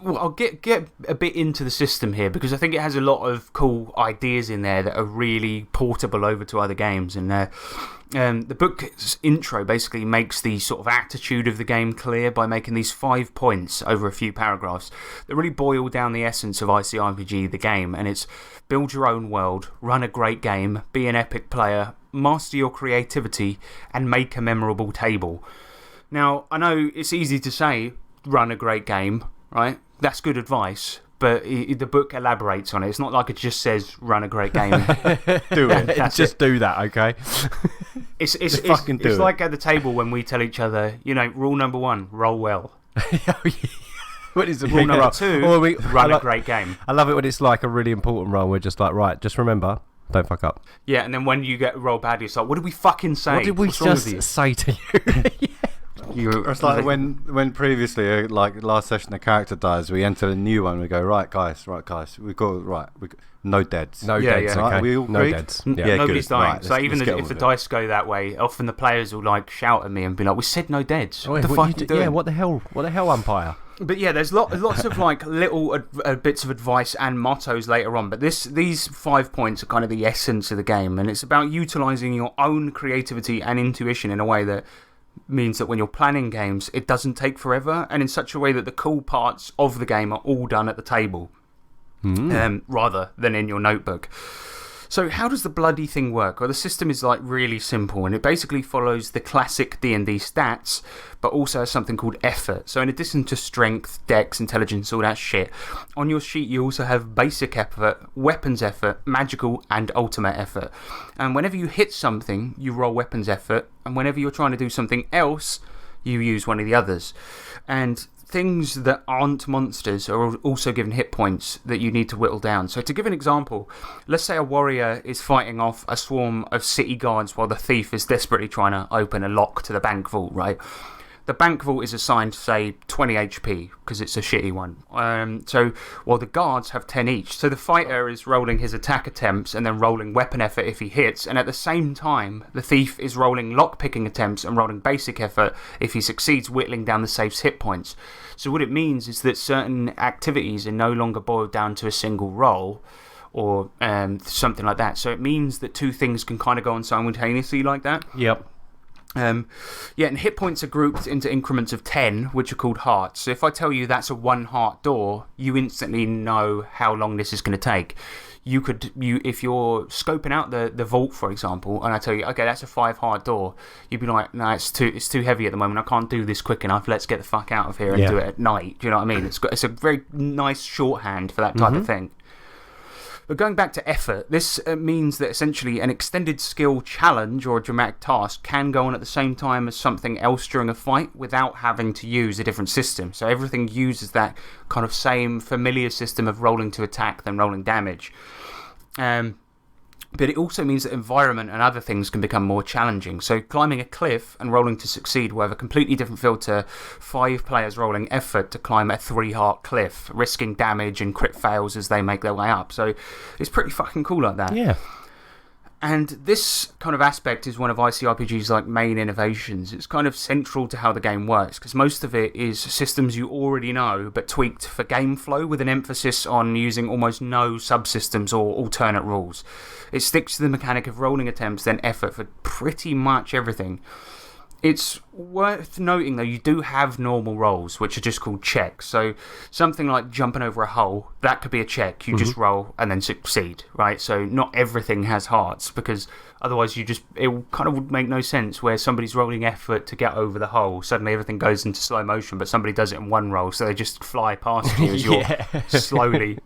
Speaker 1: I'll get a bit into the system here because I think it has a lot of cool ideas in there that are really portable over to other games. And the book's intro basically makes the sort of attitude of the game clear by making these 5 points over a few paragraphs that really boil down the essence of ICRPG, the game. And it's build your own world, run a great game, be an epic player, master your creativity, and make a memorable table. Now, I know it's easy to say, run a great game, right? That's good advice, but the book elaborates on it. It's not like it just says, run a great game.
Speaker 2: Do it. Just do that, okay?
Speaker 1: It's like at the table when we tell each other, you know, rule number 1, roll well.
Speaker 2: What is the
Speaker 1: rule number 2, run a great game.
Speaker 2: I love it when it's like a really important role. We're just like, right, just remember, don't fuck up.
Speaker 1: Yeah, and then when you get rolled badly, it's like, what did we fucking say?
Speaker 2: What did we just say to you?
Speaker 3: It's like when previously, like last session, a character dies, we enter a new one. We go, right, guys, we got no deads,
Speaker 2: no deads.
Speaker 3: Right?
Speaker 2: Okay.
Speaker 3: We all
Speaker 2: no deads.
Speaker 1: Yeah, nobody's dying.
Speaker 3: Right,
Speaker 1: so even if the dice go that way, often the players will like shout at me and be like, "We said no deads. What the fuck are you doing?"
Speaker 2: Yeah, what the hell? What the hell, umpire?
Speaker 1: But yeah, there's lots of like little bits of advice and mottos later on. But these 5 points are kind of the essence of the game, and it's about utilising your own creativity and intuition in a way that means that when you're planning games, it doesn't take forever, and in such a way that the cool parts of the game are all done at the table, rather than in your notebook. So how does the bloody thing work? Well, the system is like really simple, and it basically follows the classic D&D stats, but also has something called effort. So in addition to strength, dex, intelligence, all that shit, on your sheet you also have basic effort, weapons effort, magical, and ultimate effort. And whenever you hit something, you roll weapons effort, and whenever you're trying to do something else, you use one of the others. And things that aren't monsters are also given hit points that you need to whittle down. So to give an example, let's say a warrior is fighting off a swarm of city guards while the thief is desperately trying to open a lock to the bank vault, right? The bank vault is assigned, say, 20 HP, because it's a shitty one. So, while the guards have 10 each. So the fighter is rolling his attack attempts and then rolling weapon effort if he hits, and at the same time, the thief is rolling lockpicking attempts and rolling basic effort if he succeeds whittling down the safe's hit points. So what it means is that certain activities are no longer boiled down to a single roll, or something like that. So it means that 2 things can kind of go on simultaneously like that.
Speaker 2: Yep.
Speaker 1: Yeah, and hit points are grouped into increments of 10, which are called hearts. So if I tell you that's a 1 heart door, you instantly know how long this is going to take. If you're scoping out the vault, for example, and I tell you, okay, that's a 5 heart door, you'd be like, no, it's too heavy at the moment. I can't do this quick enough. Let's get the fuck out of here and do it at night. Do you know what I mean? It's a very nice shorthand for that type of thing. But going back to effort, this means that essentially an extended skill challenge or a dramatic task can go on at the same time as something else during a fight without having to use a different system. So everything uses that kind of same familiar system of rolling to attack then rolling damage. But it also means that environment and other things can become more challenging. So climbing a cliff and rolling to succeed will have a completely different feel to 5 players rolling effort to climb a 3 heart cliff, risking damage and crit fails as they make their way up. So it's pretty fucking cool like that.
Speaker 2: Yeah.
Speaker 1: And this kind of aspect is one of ICRPG's main innovations. It's kind of central to how the game works, because most of it is systems you already know, but tweaked for game flow with an emphasis on using almost no subsystems or alternate rules. It sticks to the mechanic of rolling attempts, then effort for pretty much everything. It's worth noting, though, you do have normal rolls, which are just called checks. So something like jumping over a hole, that could be a check. You just roll and then succeed, right? So not everything has hearts, because otherwise it kind of would make no sense where somebody's rolling effort to get over the hole. Suddenly everything goes into slow motion, but somebody does it in one roll, so they just fly past you as you're slowly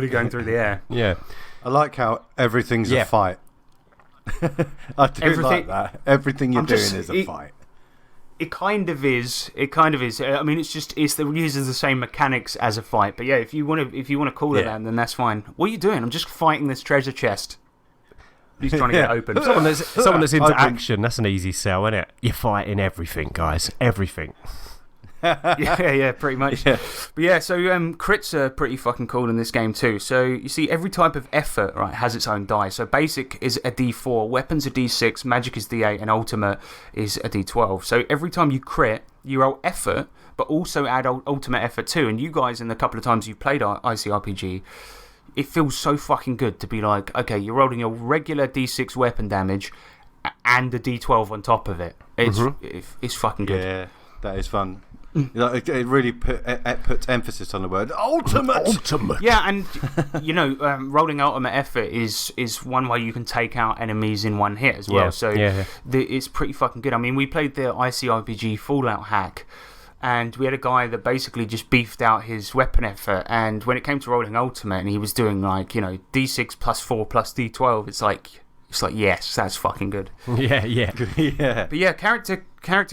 Speaker 1: going through the air.
Speaker 2: Yeah.
Speaker 3: I like how everything's a fight. I do like that. Everything you're doing is a fight.
Speaker 1: It kind of is. I mean, it uses the same mechanics as a fight. But yeah, if you want to call it that, then that's fine. What are you doing? I'm just fighting this treasure chest. He's trying to get it open.
Speaker 2: Someone that's into action, that's an easy sell, isn't it? You're fighting everything, guys. Everything.
Speaker 1: yeah, pretty much. Yeah. But yeah, so crits are pretty fucking cool in this game too. So you see, every type of effort has its own die. So basic is a D4, weapons a D6, magic is D8, and ultimate is a D12. So every time you crit, you roll effort, but also add ultimate effort too. And you guys, in the couple of times you've played ICRPG, it feels so fucking good to be like, okay, you're rolling your regular D6 weapon damage and a D12 on top of it. It's fucking good.
Speaker 3: Yeah, that is fun. It really puts emphasis on the word ultimate.
Speaker 1: Yeah, and rolling ultimate effort is one way you can take out enemies in one hit as well. So it's pretty fucking good. I mean, we played the ICRPG Fallout hack, and we had a guy that basically just beefed out his weapon effort. And when it came to rolling ultimate, and he was doing D6 plus 4 plus D12, it's like yes, that's fucking good.
Speaker 2: Yeah.
Speaker 1: But yeah, character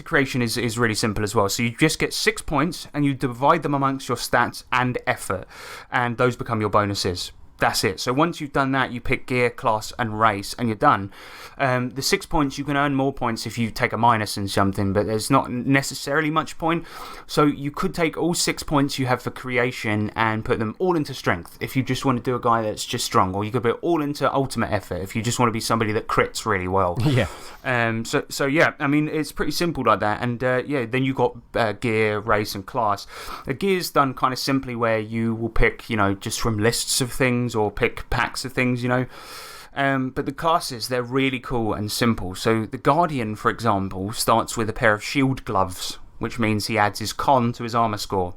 Speaker 1: creation is really simple as well. So you just get 6 points and you divide them amongst your stats and effort, and those become your bonuses. That's it. So once you've done that, you pick gear, class, and race, and you're done. The 6 points, you can earn more points if you take a minus in something, but there's not necessarily much point. So you could take all 6 points you have for creation and put them all into strength if you just want to do a guy that's just strong, or you could put it all into ultimate effort if you just want to be somebody that crits really well.
Speaker 2: Yeah.
Speaker 1: So yeah, I mean, it's pretty simple like that. And then you've got gear, race, and class. Gear's done kind of simply where you will pick, just from lists of things, or pick packs of things, but the classes, they're really cool and simple. So the Guardian, for example, starts with a pair of shield gloves, which means he adds his con to his armor score.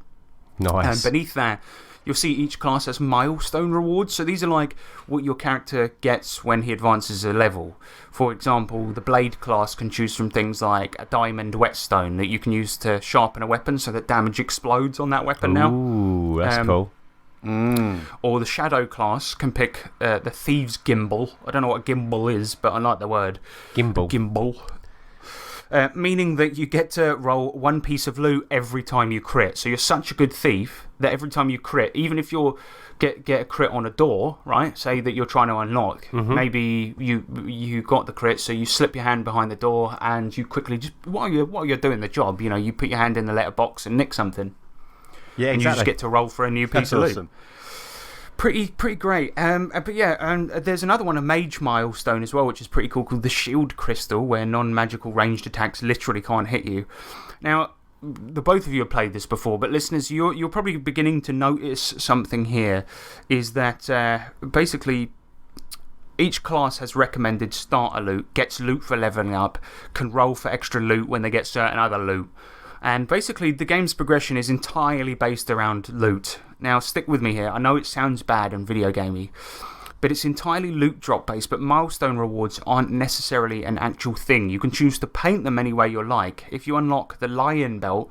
Speaker 2: Nice.
Speaker 1: And beneath that, you'll see each class has milestone rewards. So these are like what your character gets when he advances a level. For example, the Blade class can choose from things like a diamond whetstone that you can use to sharpen a weapon so that damage explodes on that weapon now.
Speaker 2: Ooh, that's cool.
Speaker 1: Or the Shadow class can pick the Thieves Gimbal. I don't know what a gimbal is, but I like the word. Gimbal. Meaning that you get to roll one piece of loot every time you crit. So you're such a good thief that every time you crit, even if you get a crit on a door, right? Say that you're trying to unlock. Maybe you got the crit, so you slip your hand behind the door and you quickly, just while you're doing the job, you put your hand in the letterbox and nick something.
Speaker 2: Yeah,
Speaker 1: and
Speaker 2: exactly.
Speaker 1: you just get to roll for a new piece of loot. Pretty great. But yeah, there's another one, a mage milestone as well, which is pretty cool, called the Shield Crystal, where non-magical ranged attacks literally can't hit you. Now, the both of you have played this before, but listeners, you're probably beginning to notice something here, is that basically each class has recommended starter loot, gets loot for leveling up, can roll for extra loot when they get certain other loot. And basically, the game's progression is entirely based around loot. Now, stick with me here. I know it sounds bad and video gamey, but it's entirely loot drop based, but milestone rewards aren't necessarily an actual thing. You can choose to paint them any way you like. If you unlock the Lion Belt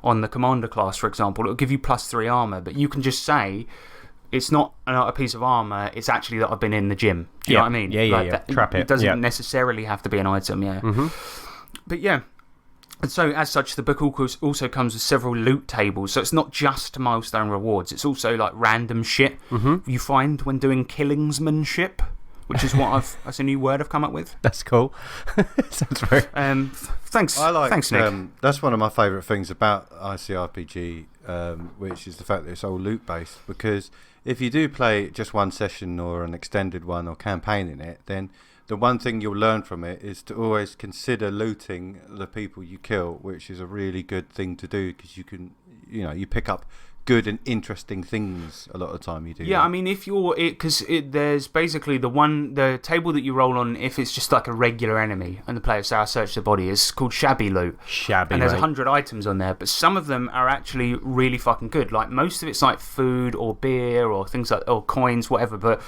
Speaker 1: on the Commander class, for example, it'll give you +3 armor, but you can just say it's not a piece of armor, it's actually that I've been in the gym. Do you know what I mean?
Speaker 2: Yeah. Trap it.
Speaker 1: It doesn't necessarily have to be an item, yeah. But yeah. And so, as such, the book also comes with several loot tables. So it's not just milestone rewards. It's also like random shit you find when doing killingsmanship, which is what that's a new word I've come up with.
Speaker 2: That's cool. Sounds very...
Speaker 1: Thanks. Thanks, Nick.
Speaker 3: That's one of my favourite things about ICRPG, which is the fact that it's all loot based. Because if you do play just one session or an extended one or campaign in it, then the one thing you'll learn from it is to always consider looting the people you kill, which is a really good thing to do because you pick up good and interesting things a lot of the time you do.
Speaker 1: Yeah, I mean, if you're because there's basically the table that you roll on if it's just like a regular enemy and the player say I search the body is called shabby loot. And there's 100 items on there, but some of them are actually really fucking good. Like most of it's like food or beer or things like or coins, whatever, but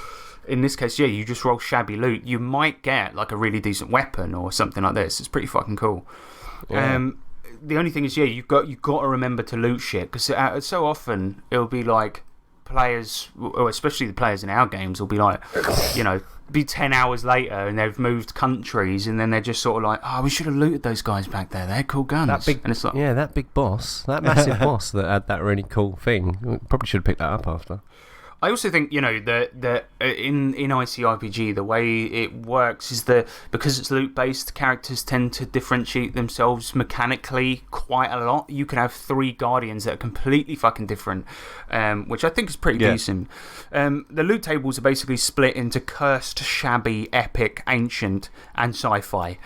Speaker 1: in this case, yeah, you just roll shabby loot. You might get like a really decent weapon or something like this. It's pretty fucking cool. Yeah. The only thing is, yeah, you've got to remember to loot shit because so often it'll be like players, or especially the players in our games, will be like, be 10 hours later and they've moved countries and then they're just sort of like, oh, we should have looted those guys back there. They're cool guns.
Speaker 2: And it's like, yeah, that big boss, that massive boss that had that really cool thing. We probably should have picked that up after.
Speaker 1: I also think, that in ICRPG, the way it works is that because it's loot-based, characters tend to differentiate themselves mechanically quite a lot. You can have 3 Guardians that are completely fucking different, which I think is pretty decent. The loot tables are basically split into cursed, shabby, epic, ancient, and sci-fi.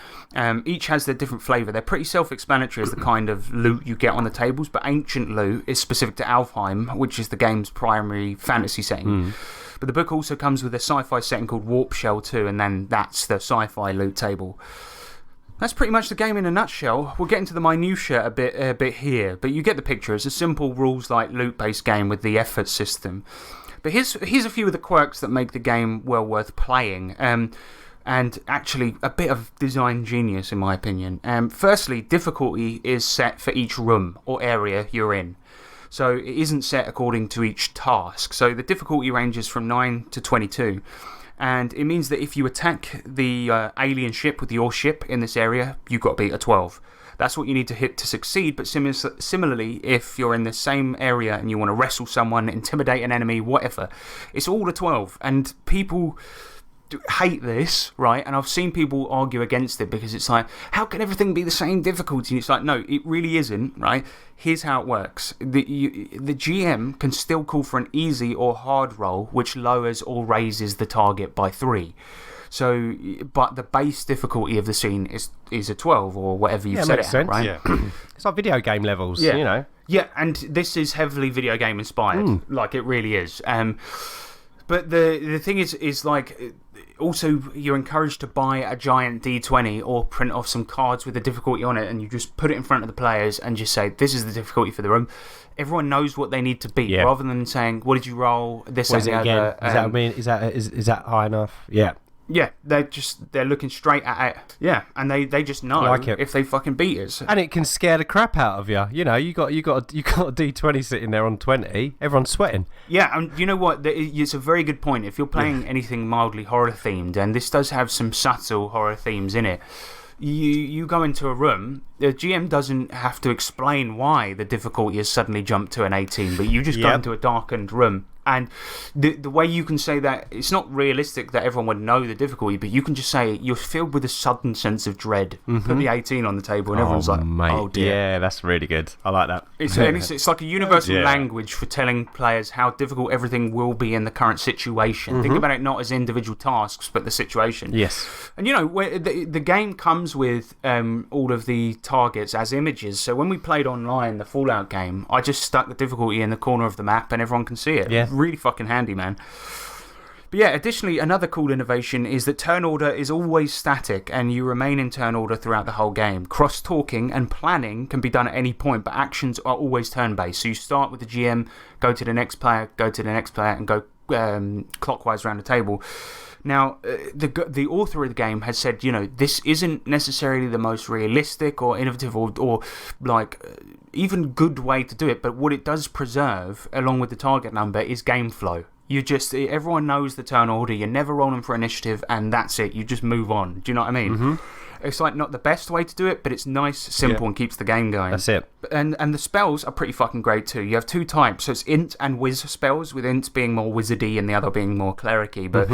Speaker 1: Each has their different flavour. They're pretty self-explanatory as the kind of loot you get on the tables, but ancient loot is specific to Alfheim, which is the game's primary fantasy setting. But the book also comes with a sci-fi setting called Warp Shell 2, and then that's the sci-fi loot table. That's pretty much the game in a nutshell. We'll get into the minutiae a bit here, but you get the picture. It's a simple rules-like loot-based game with the effort system. But here's a few of the quirks that make the game well worth playing. And actually a bit of design genius in my opinion. Firstly, difficulty is set for each room or area you're in. So it isn't set according to each task. So the difficulty ranges from 9 to 22. And it means that if you attack the alien ship with your ship in this area, you've got to beat a 12. That's what you need to hit to succeed, but similarly, if you're in the same area and you want to wrestle someone, intimidate an enemy, whatever, it's all a 12. And people hate this, right? And I've seen people argue against it because it's like, how can everything be the same difficulty? And it's like, no, it really isn't, right? Here's how it works. The GM can still call for an easy or hard roll, which lowers or raises the target by 3. So, but the base difficulty of the scene is a 12 or whatever you've set it at, right?
Speaker 2: Yeah. It's like video game levels,
Speaker 1: Yeah, and this is heavily video game inspired. Like, it really is. But the thing is like, also you're encouraged to buy a giant D20 or print off some cards with the difficulty on it, and you just put it in front of the players and just say, this is the difficulty for the room. Everyone knows what they need to beat, rather than saying, what did you roll? This and the other.
Speaker 2: Is that high enough? Yeah.
Speaker 1: Yeah, they're looking straight at it. Yeah, and they just know if they fucking beat us.
Speaker 2: And it can scare the crap out of you. You know, you got a D20 sitting there on 20. Everyone's sweating.
Speaker 1: Yeah, and you know what? It's a very good point. If you're playing anything mildly horror themed, and this does have some subtle horror themes in it, you go into a room. The GM doesn't have to explain why the difficulty has suddenly jumped to an 18, but you just go into a darkened room. And the way you can say that, it's not realistic that everyone would know the difficulty, but you can just say you're filled with a sudden sense of dread. Put the 18 on the table and everyone's like,
Speaker 2: mate.
Speaker 1: oh dear.
Speaker 2: Yeah, that's really good. I like that.
Speaker 1: It's like a universal language for telling players how difficult everything will be in the current situation. Think about it not as individual tasks, but the situation.
Speaker 2: Yes.
Speaker 1: And you know, the game comes with all of the targets as images. So when we played online, the Fallout game, I just stuck the difficulty in the corner of the map and everyone can see it.
Speaker 2: Yeah.
Speaker 1: Really fucking handy, man. But yeah, additionally, another cool innovation is that turn order is always static and you remain in turn order throughout the whole game. Cross-talking and planning can be done at any point, but actions are always turn-based. So you start with the GM, go to the next player, and go clockwise around the table. Now, the author of the game has said, this isn't necessarily the most realistic or innovative or like even good way to do it, but what it does preserve, along with the target number, is game flow. Everyone knows the turn order, you're never rolling for initiative, and that's it, you just move on. Do you know what I mean?
Speaker 2: Mm-hmm.
Speaker 1: It's like not the best way to do it, but it's nice, simple, and keeps the game going.
Speaker 2: That's it.
Speaker 1: And the spells are pretty fucking great too. You have two types, so it's int and whiz spells, with int being more wizardy and the other being more clericy. But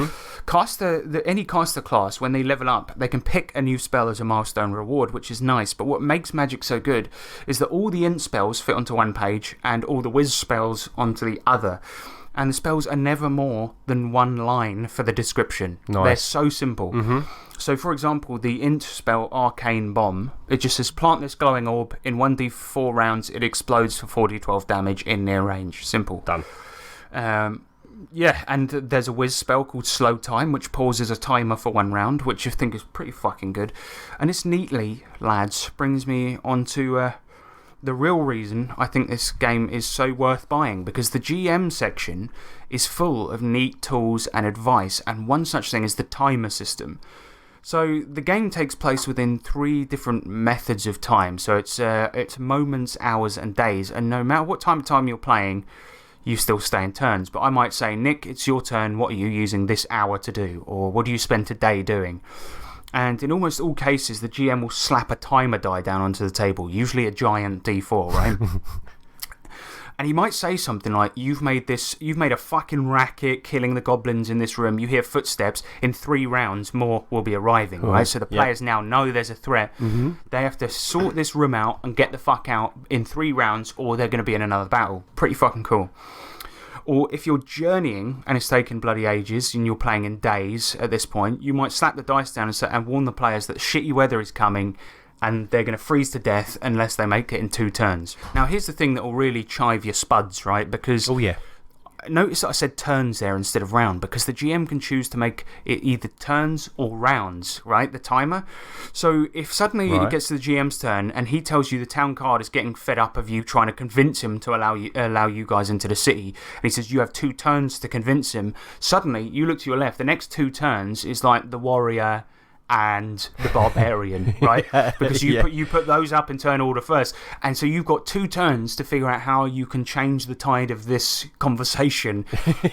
Speaker 1: any caster class, when they level up, they can pick a new spell as a milestone reward, which is nice. But what makes Magic so good is that all the int spells fit onto one page and all the whiz spells onto the other. And the spells are never more than one line for the description.
Speaker 2: Nice.
Speaker 1: They're so simple. So, for example, the int spell Arcane Bomb, it just says plant this glowing orb. In 1d4 rounds, it explodes for 4d12 damage in near range. Simple.
Speaker 2: Done.
Speaker 1: Yeah, and there's a whiz spell called Slow Time, which pauses a timer for 1 round, which I think is pretty fucking good. And this neatly, lads, brings me on to the real reason I think this game is so worth buying, because the GM section is full of neat tools and advice, and one such thing is the timer system. So the game takes place within 3 different methods of time. So it's moments, hours, and days, and no matter what time you're playing, you still stay in turns. But I might say, Nick, it's your turn. What are you using this hour to do? Or what do you spend today doing? And in almost all cases, the GM will slap a timer die down onto the table, usually a giant D4, right? And he might say something like, you've made a fucking racket killing the goblins in this room. You hear footsteps. In 3 rounds, more will be arriving, right? So the players now know there's a threat. They have to sort this room out and get the fuck out in 3 rounds, or they're going to be in another battle. Pretty fucking cool. Or if you're journeying and it's taken bloody ages and you're playing in days at this point, you might slap the dice down and warn the players that shitty weather is coming and they're going to freeze to death unless they make it in 2 turns. Now, here's the thing that will really chive your spuds, right? Because notice that I said turns there instead of round, because the GM can choose to make it either turns or rounds, right? The timer. So if suddenly it gets to the GM's turn and he tells you the town card is getting fed up of you trying to convince him to allow you guys into the city, and he says you have 2 turns to convince him, suddenly you look to your left, the next 2 turns is like the warrior and the barbarian, right? Because you put those up in turn order first, and so you've got 2 turns to figure out how you can change the tide of this conversation.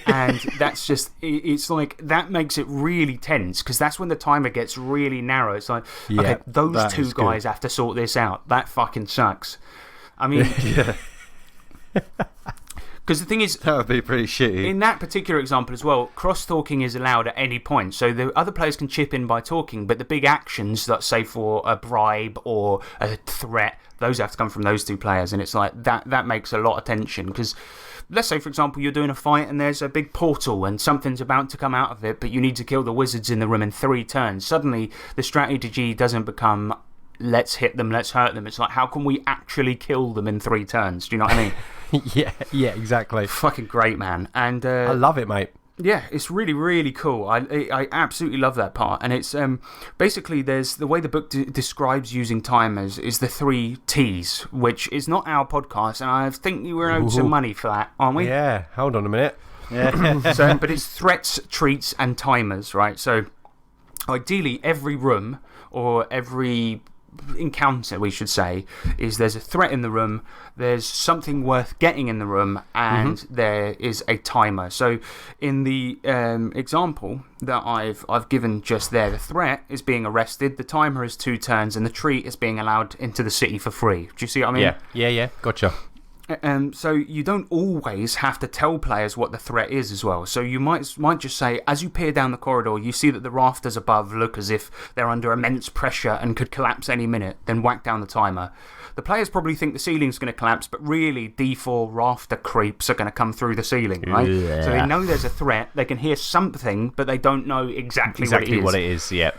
Speaker 1: And that's just, it's like, that makes it really tense, because that's when the timer gets really narrow. It's like, okay, those 2 guys have to sort this out. That fucking sucks. I mean, because the thing is,
Speaker 3: that would be pretty shitty.
Speaker 1: In that particular example as well, cross-talking is allowed at any point. So the other players can chip in by talking, but the big actions, that say for a bribe or a threat, those have to come from those 2 players. And it's like, that makes a lot of tension. Because let's say, for example, you're doing a fight and there's a big portal and something's about to come out of it, but you need to kill the wizards in the room in 3 turns. Suddenly, the strategy doesn't become, let's hit them, let's hurt them. It's like, how can we actually kill them in 3 turns? Do you know what I mean?
Speaker 2: yeah, exactly.
Speaker 1: Fucking great, man. And
Speaker 2: I love it, mate.
Speaker 1: Yeah, it's really, really cool. I absolutely love that part. And it's basically, there's the way the book describes using timers is the 3 T's, which is not our podcast. And I think you were owed some money for that, aren't we?
Speaker 2: Yeah, hold on a minute.
Speaker 1: Yeah. But it's threats, treats, and timers, right? So ideally, every room or every encounter, we should say, is there's a threat in the room, there's something worth getting in the room, and there is a timer. So in the example that I've given just there, the threat is being arrested, the timer is 2 turns, and the treat is being allowed into the city for free. Do you see what I mean?
Speaker 2: Yeah, gotcha.
Speaker 1: So you don't always have to tell players what the threat is as well. So you might just say, as you peer down the corridor, you see that the rafters above look as if they're under immense pressure and could collapse any minute, then whack down the timer. The players probably think the ceiling's going to collapse, but really D4 rafter creeps are going to come through the ceiling, right? Yeah. So they know there's a threat, they can hear something, but they don't know exactly what it is.
Speaker 2: Yeah,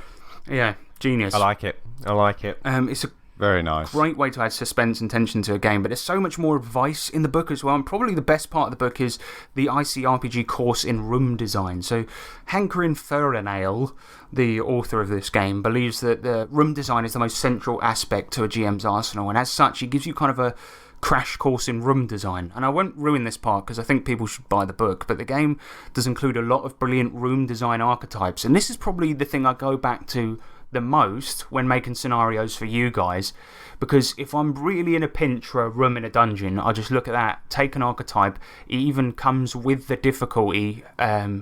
Speaker 1: Yeah, genius.
Speaker 2: I like it.
Speaker 1: It's a
Speaker 3: Very nice.
Speaker 1: Great way to add suspense and tension to a game, but there's so much more advice in the book as well. And probably the best part of the book is the ICRPG course in room design. So, Hankerin Fernale, the author of this game, believes that the room design is the most central aspect to a GM's arsenal, and as such, he gives you kind of a crash course in room design. And I won't ruin this part because I think people should buy the book, but the game does include a lot of brilliant room design archetypes, and this is probably the thing I go back to the most when making scenarios for you guys, because if I'm really in a pinch for a room in a dungeon, I just look at that, take an archetype. It even comes with the difficulty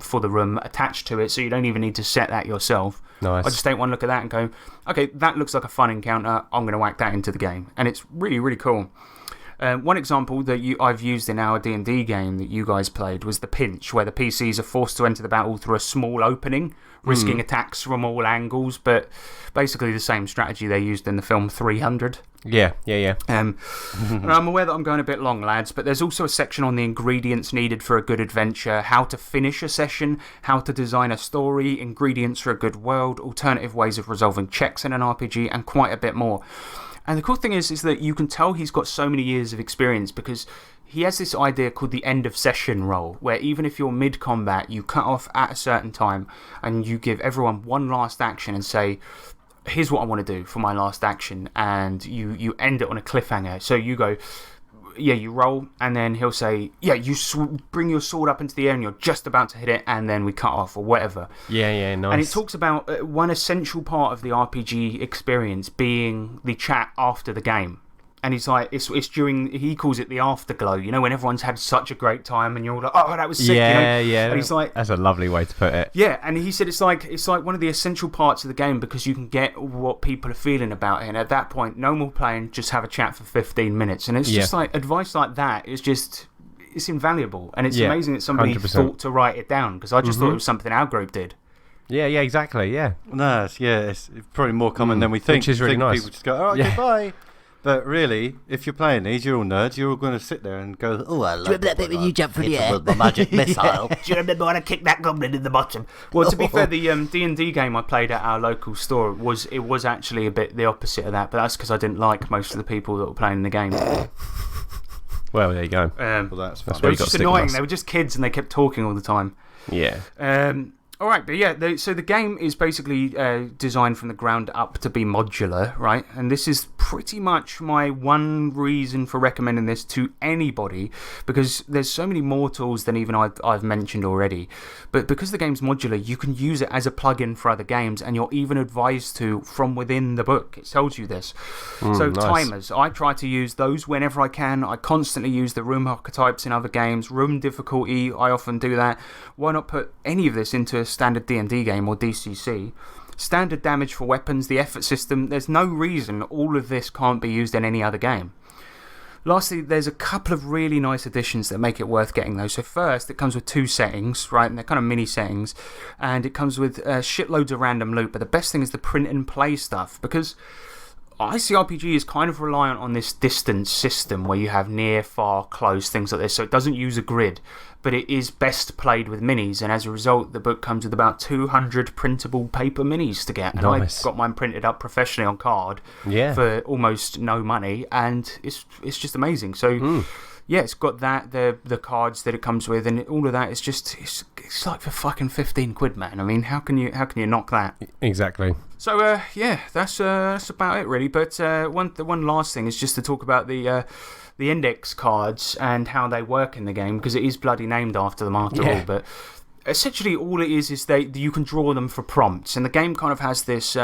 Speaker 1: for the room attached to it, so you don't even need to set that yourself.
Speaker 2: Nice.
Speaker 1: I just take one look at that and go, okay, that looks like a fun encounter, I'm going to whack that into the game, and it's really, really cool. One example that I've used in our D&D game that you guys played was the pinch, where the PCs are forced to enter the battle through a small opening, risking attacks from all angles, but basically the same strategy they used in the film 300.
Speaker 2: Yeah.
Speaker 1: And I'm aware that I'm going a bit long, lads, but there's also a section on the ingredients needed for a good adventure, how to finish a session, how to design a story, ingredients for a good world, alternative ways of resolving checks in an RPG, and quite a bit more. And the cool thing is that you can tell he's got so many years of experience because he has this idea called the end of session roll, where even if you're mid-combat, you cut off at a certain time and you give everyone one last action and say, here's what I want to do for my last action, and you end it on a cliffhanger. So you go, yeah, you roll, and then he'll say, yeah, you bring your sword up into the air and you're just about to hit it, and then we cut off or whatever.
Speaker 2: Yeah, nice.
Speaker 1: And it talks about one essential part of the RPG experience being the chat after the game. And he's like, it's during, he calls it the afterglow, you know, when everyone's had such a great time and you're all like, oh, that was sick.
Speaker 2: Yeah,
Speaker 1: you know?
Speaker 2: yeah.
Speaker 1: And he's like,
Speaker 2: that's a lovely way to put it.
Speaker 1: Yeah, and he said it's like one of the essential parts of the game because you can get what people are feeling about it. And at that point, no more playing, just have a chat for 15 minutes. And it's just like, advice like that is just, it's invaluable. And it's amazing that somebody
Speaker 2: 100%.
Speaker 1: thought to write it down because I just thought it was something our group did.
Speaker 2: Yeah, exactly, yeah.
Speaker 3: No, it's probably more common than we think.
Speaker 2: Which is really nice.
Speaker 3: People just go, all right, goodbye. But really, if you're playing these, you're all nerds, you're all going to sit there and go, oh, I love
Speaker 8: remember that bit when you jumped through the air?
Speaker 3: with the magic missile.
Speaker 8: Do you remember when I kicked that goblin in the bottom?
Speaker 1: Well, to be fair, the D&D game I played at our local store was actually a bit the opposite of that, but that's because I didn't like most of the people that were playing the game.
Speaker 2: Well, there you go.
Speaker 3: Well, that's fun.
Speaker 1: It
Speaker 2: where
Speaker 1: was
Speaker 2: you got
Speaker 1: just
Speaker 2: to stick with
Speaker 1: annoying.
Speaker 2: us.
Speaker 1: They were just kids and they kept talking all the time.
Speaker 2: Yeah.
Speaker 1: Alright, but yeah, so the game is basically designed from the ground up to be modular, right? And this is pretty much my one reason for recommending this to anybody, because there's so many more tools than even I've mentioned already. But because the game's modular, you can use it as a plug-in for other games, and you're even advised to from within the book. It tells you this. So
Speaker 2: nice.
Speaker 1: timers, I try to use those whenever I can. I constantly use the room archetypes in other games. Room difficulty, I often do that. Why not put any of this into a standard D&D game or DCC? Standard damage for weapons, the effort system, there's no reason all of this can't be used in any other game. Lastly, there's a couple of really nice additions that make it worth getting though. So first, it comes with 2 settings, right? And they're kind of mini settings. And it comes with shitloads of random loot. But the best thing is the print and play stuff, because ICRPG is kind of reliant on this distance system where you have near, far, close, things like this. So it doesn't use a grid, but it is best played with minis. And as a result, the book comes with about 200 printable paper minis to get. And
Speaker 2: Nice.
Speaker 1: I got mine printed up professionally on card for almost no money. And it's just amazing. So, yeah, it's got that, the cards that it comes with, and all of that is just, it's like for fucking 15 quid, man. I mean, how can you knock that?
Speaker 2: Exactly.
Speaker 1: So, yeah, that's about it, really. But the one last thing is just to talk about the index cards and how they work in the game, because it is bloody named after them after all. But essentially, all it is you can draw them for prompts, and the game kind of has this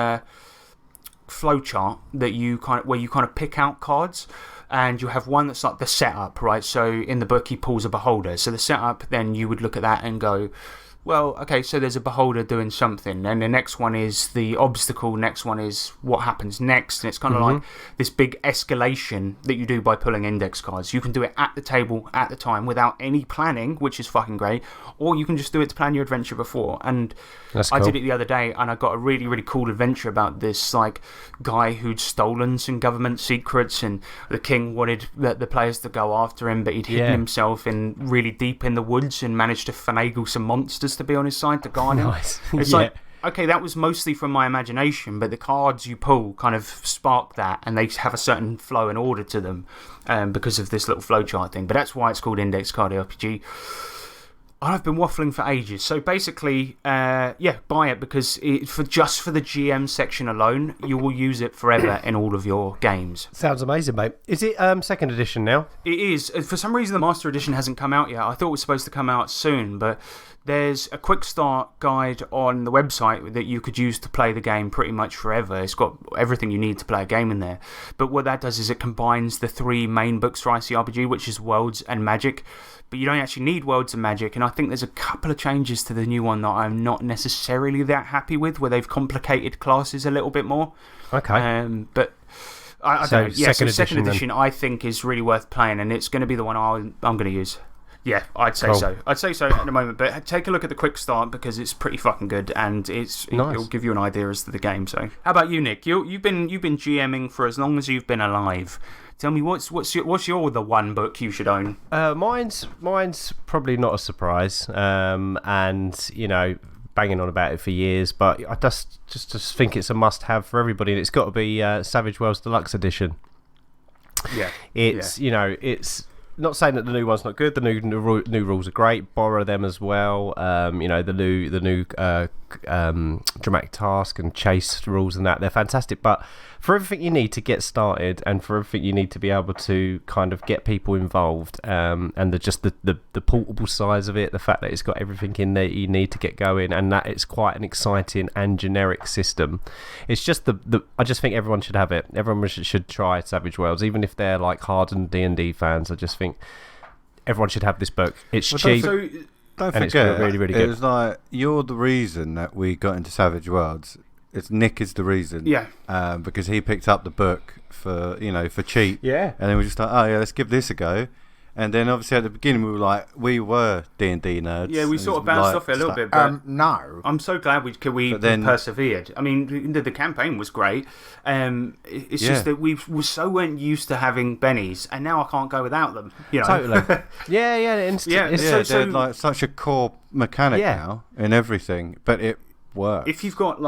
Speaker 1: flowchart that where you kind of pick out cards. And you have one that's like the setup, right? So in the book, he pulls a beholder. So the setup, then you would look at that and go, well, okay, so there's a beholder doing something. And the next one is the obstacle. Next one is what happens next. And it's kind of like this big escalation that you do by pulling index cards. You can do it at the table at the time without any planning, which is fucking great. Or you can just do it to plan your adventure before. And I did it the other day, and I got a really, really cool adventure about this like guy who'd stolen some government secrets, and the king wanted the players to go after him, but he'd hidden himself in really deep in the woods and managed to finagle some monsters to be on his side to guard him.
Speaker 2: Nice.
Speaker 1: It's like okay, that was mostly from my imagination, but the cards you pull kind of spark that, and they have a certain flow and order to them because of this little flowchart thing. But that's why it's called Index Card RPG. I've been waffling for ages. So basically, buy it because just for the GM section alone, you will use it forever in all of your games.
Speaker 2: Sounds amazing, mate. Is it second edition now?
Speaker 1: It is. For some reason, the Master Edition hasn't come out yet. I thought it was supposed to come out soon, but there's a quick start guide on the website that you could use to play the game pretty much forever. It's got everything you need to play a game in there. But what that does is it combines the 3 main books for ICRPG, which is Worlds and Magic. But you don't actually need Worlds and Magic, and I think there's a couple of changes to the new one that I'm not necessarily that happy with, where they've complicated classes a little bit more.
Speaker 2: Okay.
Speaker 1: But I don't know. Yeah, second
Speaker 2: edition
Speaker 1: edition I think is really worth playing, and it's going to be the one I'm going to use. Yeah, I'd say so. I'd say so at the moment, but take a look at the quick start because it's pretty fucking good, and it'll give you an idea as to the game. So, how about you, Nick? You've been GMing for as long as you've been alive. Tell me, what's your the one book you should own?
Speaker 2: Mine's probably not a surprise, and you know, banging on about it for years, but I just think it's a must-have for everybody, and it's got to be Savage Worlds Deluxe Edition.
Speaker 1: Yeah,
Speaker 2: you know, it's. Not saying that the new one's not good. The new rules are great. Borrow them as well. You know, the new dramatic task and chase rules and that, they're fantastic. But for everything you need to get started, and for everything you need to be able to kind of get people involved, and the portable size of it, the fact that it's got everything in there you need to get going, and that it's quite an exciting and generic system. It's just I just think everyone should have it. Everyone should try Savage Worlds, even if they're like hardened D&D fans. I just think everyone should have this book. It's cheap.
Speaker 3: Don't
Speaker 2: and
Speaker 3: forget,
Speaker 2: it's really, really good.
Speaker 3: It was like, you're the reason that we got into Savage Worlds. Nick is the reason.
Speaker 1: Yeah.
Speaker 3: Because he picked up the book for cheap.
Speaker 2: Yeah.
Speaker 3: And then we just like, oh yeah, let's give this a go. And then obviously at the beginning we were D&D nerds.
Speaker 1: Yeah, we sort of bounced off it a little bit, but
Speaker 3: no.
Speaker 1: I'm so glad we persevered. I mean, the campaign was great. It's just that we weren't used to having bennies, and now I can't go without them. You know?
Speaker 2: Totally.
Speaker 3: They're like such a core mechanic now in everything, but it works.
Speaker 1: If you've got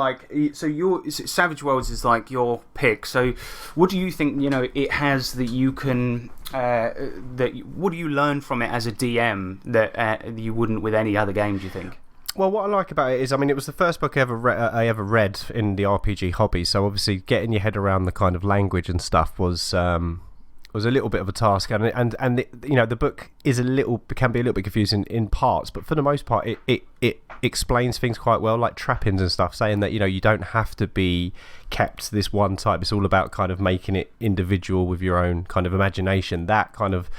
Speaker 1: Savage Worlds is like your pick. So, what do you think? You know, it has that you can. What do you learn from it as a DM that you wouldn't with any other game? Do you think?
Speaker 2: Well, what I like about it is, I mean, it was the first book I ever read in the RPG hobby. So obviously, getting your head around the kind of language and stuff was a little bit of a task, and you know, the book can be a little bit confusing in parts, but for the most part, it explains things quite well, like trappings and stuff, saying that, you know, you don't have to be kept this one type. It's all about kind of making it individual with your own kind of imagination. That kind of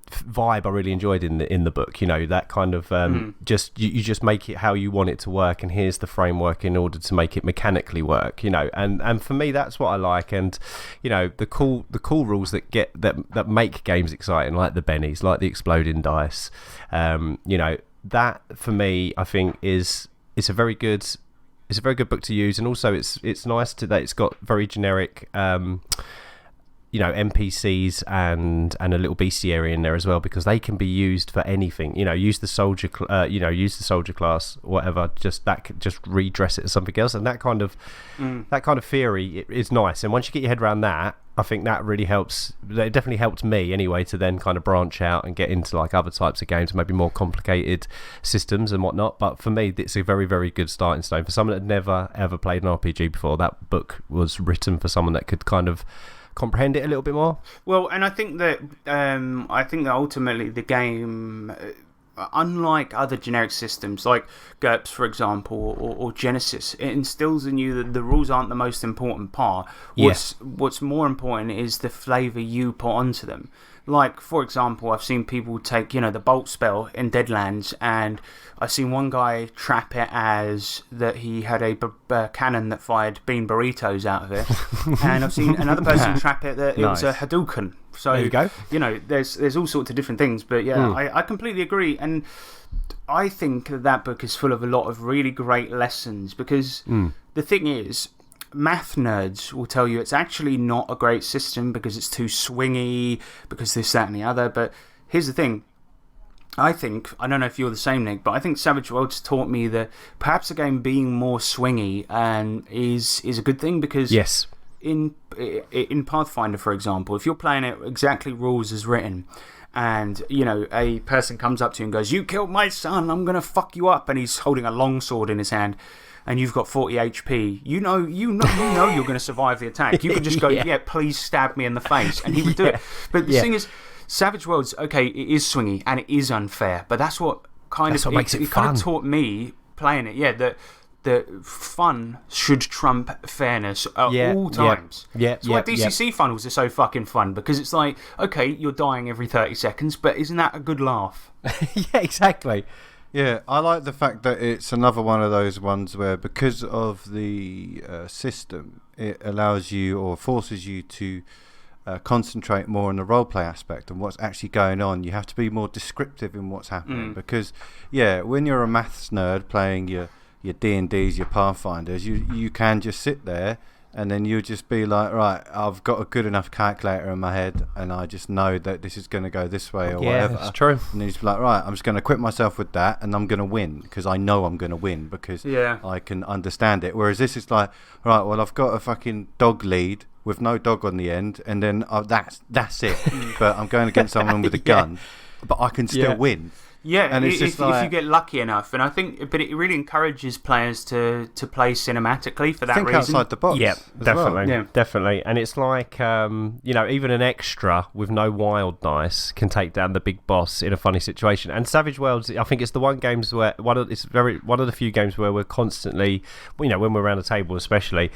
Speaker 2: vibe I really enjoyed in the book, you know, that kind of just you just make it how you want it to work, and here's the framework in order to make it mechanically work, you know, and for me that's what I like. And you know, the cool rules that make games exciting, like the bennies, like the exploding dice, you know, that for me I think is a very good book to use. And also it's nice that it's got very generic you know, NPCs and a little bestiary in there as well, because they can be used for anything. You know, use the soldier class, whatever. Just redress it as something else, and that kind of theory is nice. And once you get your head around that, I think that really helps. It definitely helped me anyway to then kind of branch out and get into like other types of games, maybe more complicated systems and whatnot. But for me, it's a very, very good starting stone for someone that had never ever played an RPG before. That book was written for someone that could kind of comprehend it a little bit more.
Speaker 1: Well, and I think that ultimately the game, unlike other generic systems like GURPS, for example, or Genesis, it instills in you that the rules aren't the most important part. What's more important is the flavour you put onto them. Like, for example, I've seen people take, you know, the bolt spell in Deadlands, and I've seen one guy trap it as that he had a cannon that fired bean burritos out of it, and I've seen another person trap it that it was a Hadouken. So,
Speaker 2: there you go.
Speaker 1: You know, there's all sorts of different things, but yeah, I completely agree, and I think that book is full of a lot of really great lessons, because the thing is, math nerds will tell you it's actually not a great system because it's too swingy, because this, that and the other. But here's the thing, I think, I don't know if you're the same, Nick, but I think Savage Worlds taught me that perhaps a game being more swingy is a good thing, because
Speaker 2: Yes.
Speaker 1: in Pathfinder, for example, if you're playing it exactly rules as written, and a person comes up to you and goes, "You killed my son, I'm gonna fuck you up," and he's holding a longsword in his hand, and you've got 40 HP, you know you're going to survive the attack. You could just go, yeah, please stab me in the face, and he would do it. But the thing is, Savage Worlds, okay, it is swingy and it is unfair, but that's what
Speaker 2: makes it fun.
Speaker 1: kind of taught me playing it, that fun should trump fairness at all times.
Speaker 2: Yeah.
Speaker 1: So why DCC funnels are so fucking fun, because it's like, okay, you're dying every 30 seconds, but isn't that a good laugh?
Speaker 2: Yeah, exactly.
Speaker 3: Yeah, I like the fact that it's another one of those ones where, because of the system, it allows you or forces you to concentrate more on the roleplay aspect and what's actually going on. You have to be more descriptive in what's happening, because, when you're a maths nerd playing your D&Ds, your Pathfinders, you can just sit there and then you just be like, right, I've got a good enough calculator in my head and I just know that this is going to go this way or whatever.
Speaker 2: Yeah, it's true.
Speaker 3: And he's like, right, I'm just going to equip myself with that and I'm going to win, because I know I'm going to win, because I can understand it. Whereas this is like, right, well, I've got a fucking dog lead with no dog on the end, and then that's it. But I'm going against someone with a gun, but I can still win.
Speaker 1: Yeah,
Speaker 3: and it's
Speaker 1: if you get lucky enough, and I think, but it really encourages players to play cinematically for that
Speaker 3: Think
Speaker 1: reason.
Speaker 3: outside the box.
Speaker 2: Yeah, definitely,
Speaker 1: Yeah.
Speaker 2: definitely. And it's like, even an extra with no wild dice can take down the big boss in a funny situation. And Savage Worlds, I think it's the one of the few games where we're constantly, when we're around the table, especially,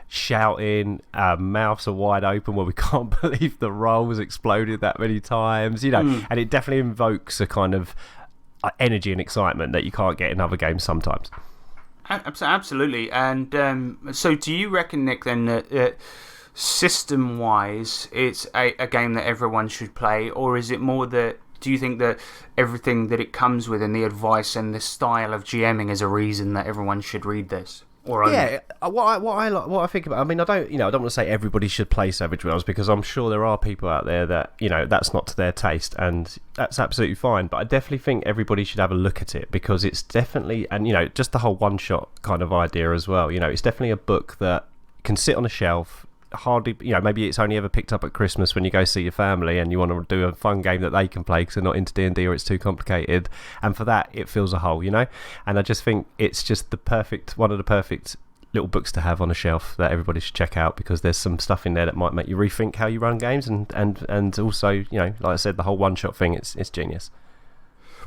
Speaker 2: shouting, mouths are wide open, where we can't believe the roll has exploded that many times, and it definitely invokes a kind of energy and excitement that you can't get in other games sometimes.
Speaker 1: Absolutely. And so do you reckon, Nick, then that system wise it's a game that everyone should play, or is it more that, do you think that everything that it comes with and the advice and the style of GMing is a reason that everyone should read this?
Speaker 2: Yeah, what I think about, I mean, I don't want to say everybody should play Savage Worlds, because I'm sure there are people out there that that's not to their taste, and that's absolutely fine. But I definitely think everybody should have a look at it, because it's definitely, and just the whole one shot kind of idea as well. It's definitely a book that can sit on a shelf. Hardly, maybe it's only ever picked up at Christmas when you go see your family and you want to do a fun game that they can play because they're not into D&D or it's too complicated, and for that it fills a hole, and I just think it's just one of the perfect little books to have on a shelf that everybody should check out, because there's some stuff in there that might make you rethink how you run games, and also, like I said, the whole one shot thing, it's genius.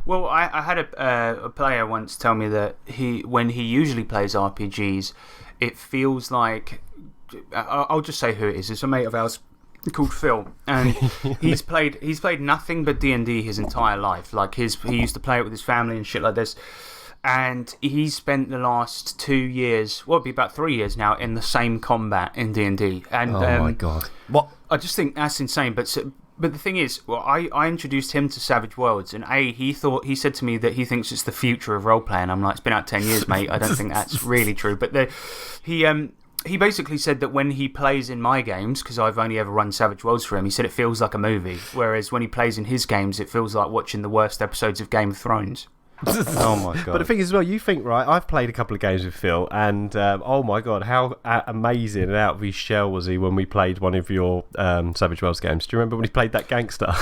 Speaker 1: Well, I had a player once tell me that when he usually plays RPGs, it feels like, I'll just say who it is. It's a mate of ours called Phil, and he's played nothing but D&D his entire life. Like he used to play it with his family and shit like this. And he spent the last 2 years, it'd be about 3 years now, in the same combat in D&D. And
Speaker 2: oh my god!
Speaker 1: What I just think that's insane. But the thing is, I introduced him to Savage Worlds, and he said to me that he thinks it's the future of role playing. I'm like, it's been out 10 years, mate. I don't think that's really true. But he basically said that when he plays in my games, because I've only ever run Savage Worlds for him, he said it feels like a movie. Whereas when he plays in his games, it feels like watching the worst episodes of Game of Thrones.
Speaker 3: Oh my god!
Speaker 2: But the thing is, as well, you think, right? I've played a couple of games with Phil, and oh my god, how amazing and out of his shell was he when we played one of your Savage Worlds games? Do you remember when he played that gangster?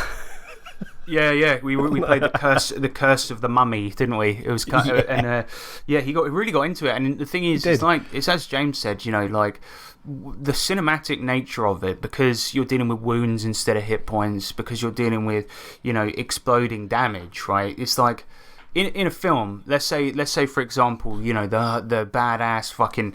Speaker 1: Yeah. We played the curse of the mummy, didn't we? It was kind of, and he really got into it. And the thing is, it's as James said, like the cinematic nature of it, because you're dealing with wounds instead of hit points, because you're dealing with exploding damage, right? It's like, in a film, let's say for example, the badass fucking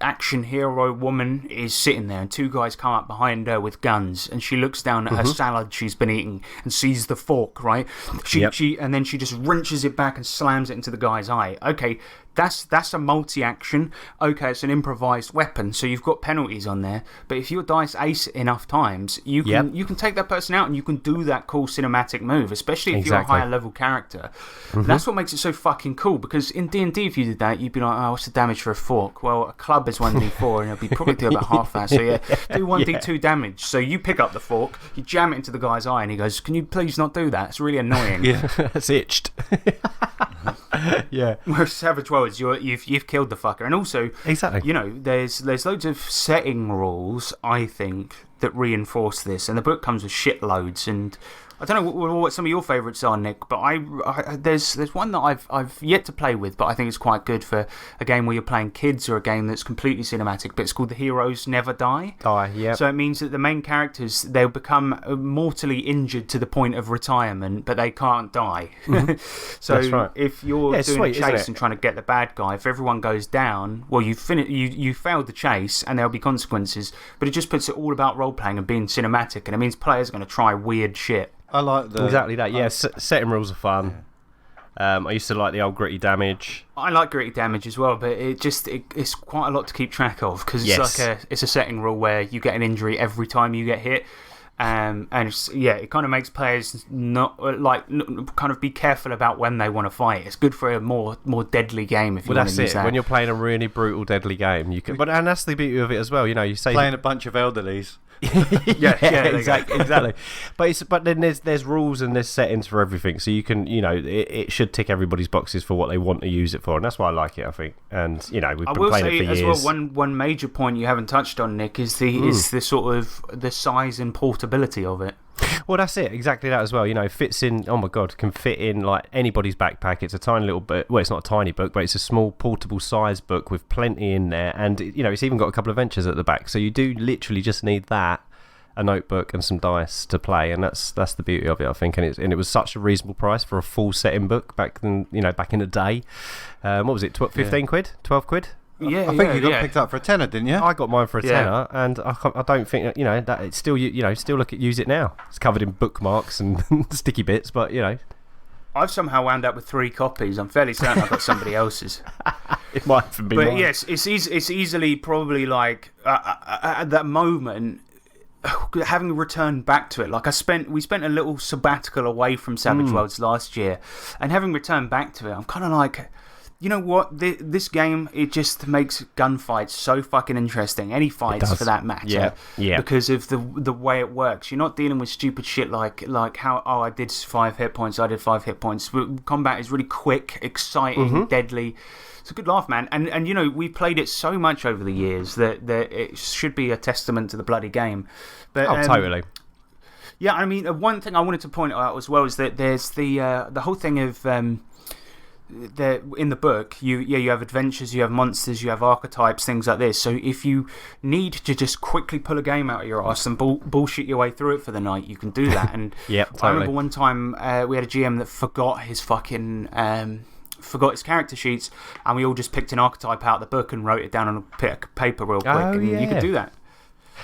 Speaker 1: action hero woman is sitting there, and two guys come up behind her with guns, and she looks down at her salad she's been eating and sees the fork, right? And then she just wrenches it back and slams it into the guy's eye. Okay, That's a multi-action. Okay, it's an improvised weapon, so you've got penalties on there. But if your dice ace it enough times, you can take that person out and you can do that cool cinematic move, especially if you're a higher level character. That's what makes it so fucking cool, because in D&D, if you did that, you'd be like, oh, what's the damage for a fork? Well, a club is 1d4, and it'll be probably do about half that. So, yeah, do 1d2 damage. So you pick up the fork, you jam it into the guy's eye, and he goes, can you please not do that? It's really annoying.
Speaker 2: It's itched. Yeah.
Speaker 1: Whereas Savage Worlds, you've killed the fucker. And also,
Speaker 2: exactly.
Speaker 1: You know, there's loads of setting rules, I think, that reinforce this. And the book comes with shitloads. And I don't know what some of your favourites are, Nick, but there's one that I've yet to play with, but I think it's quite good for a game where you're playing kids or a game that's completely cinematic, but it's called The Heroes Never Die.
Speaker 2: So
Speaker 1: it means that the main characters, they'll become mortally injured to the point of retirement, but they can't die. So
Speaker 2: that's right.
Speaker 1: if you're doing a chase and trying to get the bad guy, if everyone goes down, well, you failed the chase and there'll be consequences, but it just puts it all about role-playing and being cinematic, and it means players are going to try weird shit.
Speaker 3: I like the...
Speaker 2: Exactly that, yeah. Setting rules are fun. I used to like the old Gritty Damage.
Speaker 1: I like Gritty Damage as well, but it's quite a lot to keep track of, because it's a setting rule where you get an injury every time you get hit. And it kind of makes players not kind of be careful about when they want to fight. It's good for a more deadly game if you want to use that.
Speaker 2: When you're playing a really brutal, deadly game, you can. And that's the beauty of it as well. You know, you say
Speaker 3: playing a bunch of elderlies.
Speaker 2: Exactly. But then there's rules and there's settings for everything, so you can, you know, it should tick everybody's boxes for what they want to use it for, and that's why I like it, I think. And you know, we've been playing it for years. I will say as well, one major point you haven't touched on, Nick, is the sort of the size and portability of it. Well, that's it, exactly that as well. You know, fits in. Oh my god, can fit in like anybody's backpack. It's a tiny little bit. Well, it's not a tiny book, but it's a small portable size book with plenty in there, and you know, it's even got a couple of adventures at the back. So you do literally just need that, a notebook, and some dice to play, and that's the beauty of it, I think. And it was such a reasonable price for a full setting book back in the day. What was it? 15 quid? 12 quid?
Speaker 1: Yeah,
Speaker 3: I think you got picked up for a tenner, didn't you?
Speaker 2: I got mine for a tenner, and I don't think that it's still still use it now. It's covered in bookmarks and sticky bits, but you know,
Speaker 1: I've somehow wound up with 3 copies. I'm fairly certain I've got somebody else's.
Speaker 2: It might have been mine.
Speaker 1: Yes, it's easily probably like at that moment. Having returned back to it, like we spent a little sabbatical away from Savage Worlds last year, and having returned back to it, I'm kind of like, you know what? This game, it just makes gunfights so fucking interesting. Any fights for that matter.
Speaker 2: Yeah.
Speaker 1: Because of the way it works. You're not dealing with stupid shit like how, I did 5 hit points, I did 5 hit points. But combat is really quick, exciting, deadly. It's a good laugh, man. And you know, we've played it so much over the years that it should be a testament to the bloody game. But,
Speaker 2: totally.
Speaker 1: Yeah, I mean, one thing I wanted to point out as well is that there's the whole thing of... in the book, you have adventures, you have monsters, you have archetypes, things like this. So if you need to just quickly pull a game out of your arse and bullshit your way through it for the night, you can do that. And
Speaker 2: totally.
Speaker 1: I remember one time we had a GM that forgot his character sheets, and we all just picked an archetype out of the book and wrote it down on a bit of paper real quick. And you could do that.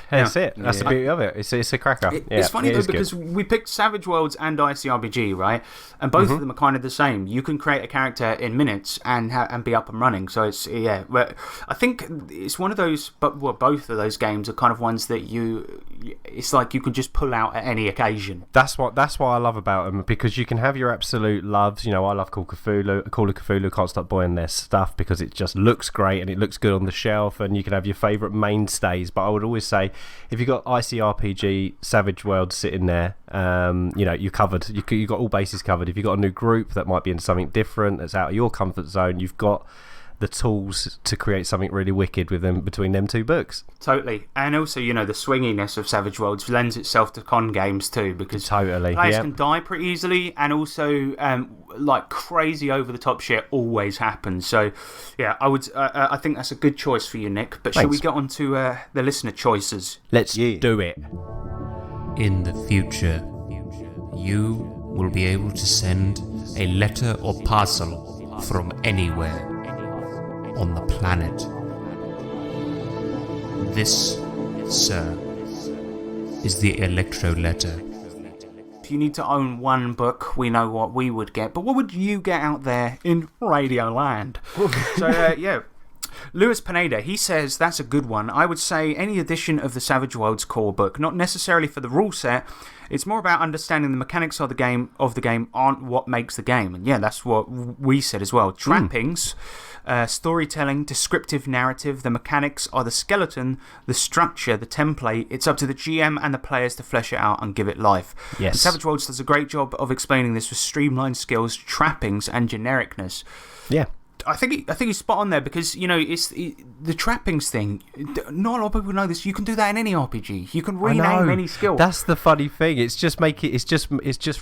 Speaker 2: That's it. That's the beauty of it. It's a cracker.
Speaker 1: It's funny though, because we picked Savage Worlds and ICRPG, right? And both of them are kind of the same. You can create a character in minutes and be up and running. So it's But I think it's one of those. But both of those games are kind of ones that it's like you can just pull out at any occasion.
Speaker 2: That's what I love about them, because you can have your absolute loves. You know, I love Call of Cthulhu. Can't stop buying their stuff because it just looks great and it looks good on the shelf. And you can have your favourite mainstays. But I would always say, if you've got ICRPG, Savage Worlds sitting there, you're covered. You've got all bases covered. If you've got a new group that might be in something different, that's out of your comfort zone, you've got the tools to create something really wicked with them between them 2 books.
Speaker 1: Totally. And also, you know, the swinginess of Savage Worlds lends itself to con games too, because players can die pretty easily, and also like crazy over the top shit always happens. So yeah, I think that's a good choice for you, Nick. But shall we get on to the listener choices?
Speaker 2: Let's do it.
Speaker 5: In the future, you will be able to send a letter or parcel from anywhere on the planet. This, sir, is the Electro Letter.
Speaker 1: If you need to own one book, we know what we would get. But what would you get out there in Radio Land? So, yeah. Luis Pineda, he says that's a good one. I would say any edition of the Savage Worlds core book, not necessarily for the rule set. It's more about understanding the mechanics of the game aren't what makes the game. And yeah, that's what we said as well. Trappings, storytelling, descriptive narrative, the mechanics are the skeleton, the structure, the template. It's up to the GM and the players to flesh it out and give it life.
Speaker 2: Yes.
Speaker 1: And Savage Worlds does a great job of explaining this with streamlined skills, trappings, and genericness.
Speaker 2: Yeah.
Speaker 1: I think he's spot on there because, you know, the trappings thing. Not a lot of people know this. You can do that in any RPG. You can rename any skill.
Speaker 2: That's the funny thing. It's just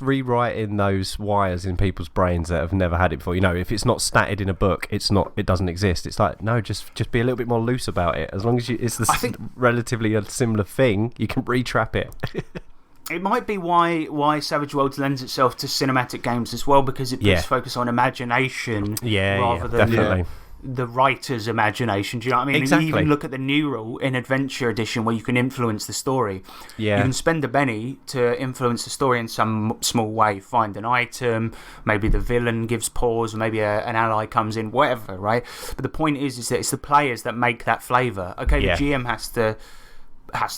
Speaker 2: rewriting those wires in people's brains that have never had it before. You know, if it's not statted in a book, it doesn't exist. It's like, no, just be a little bit more loose about it. As long as it's relatively a similar thing, you can retrap it.
Speaker 1: It might be why Savage Worlds lends itself to cinematic games as well, because it puts focus on imagination rather than the writer's imagination. Do you know what I mean?
Speaker 2: Exactly.
Speaker 1: And you even look at the new rule in Adventure Edition where you can influence the story.
Speaker 2: Yeah.
Speaker 1: You can spend a penny to influence the story in some small way. Find an item, maybe the villain gives pause, or maybe an ally comes in, whatever, right? But the point is that it's the players that make that flavour. Okay, the GM has to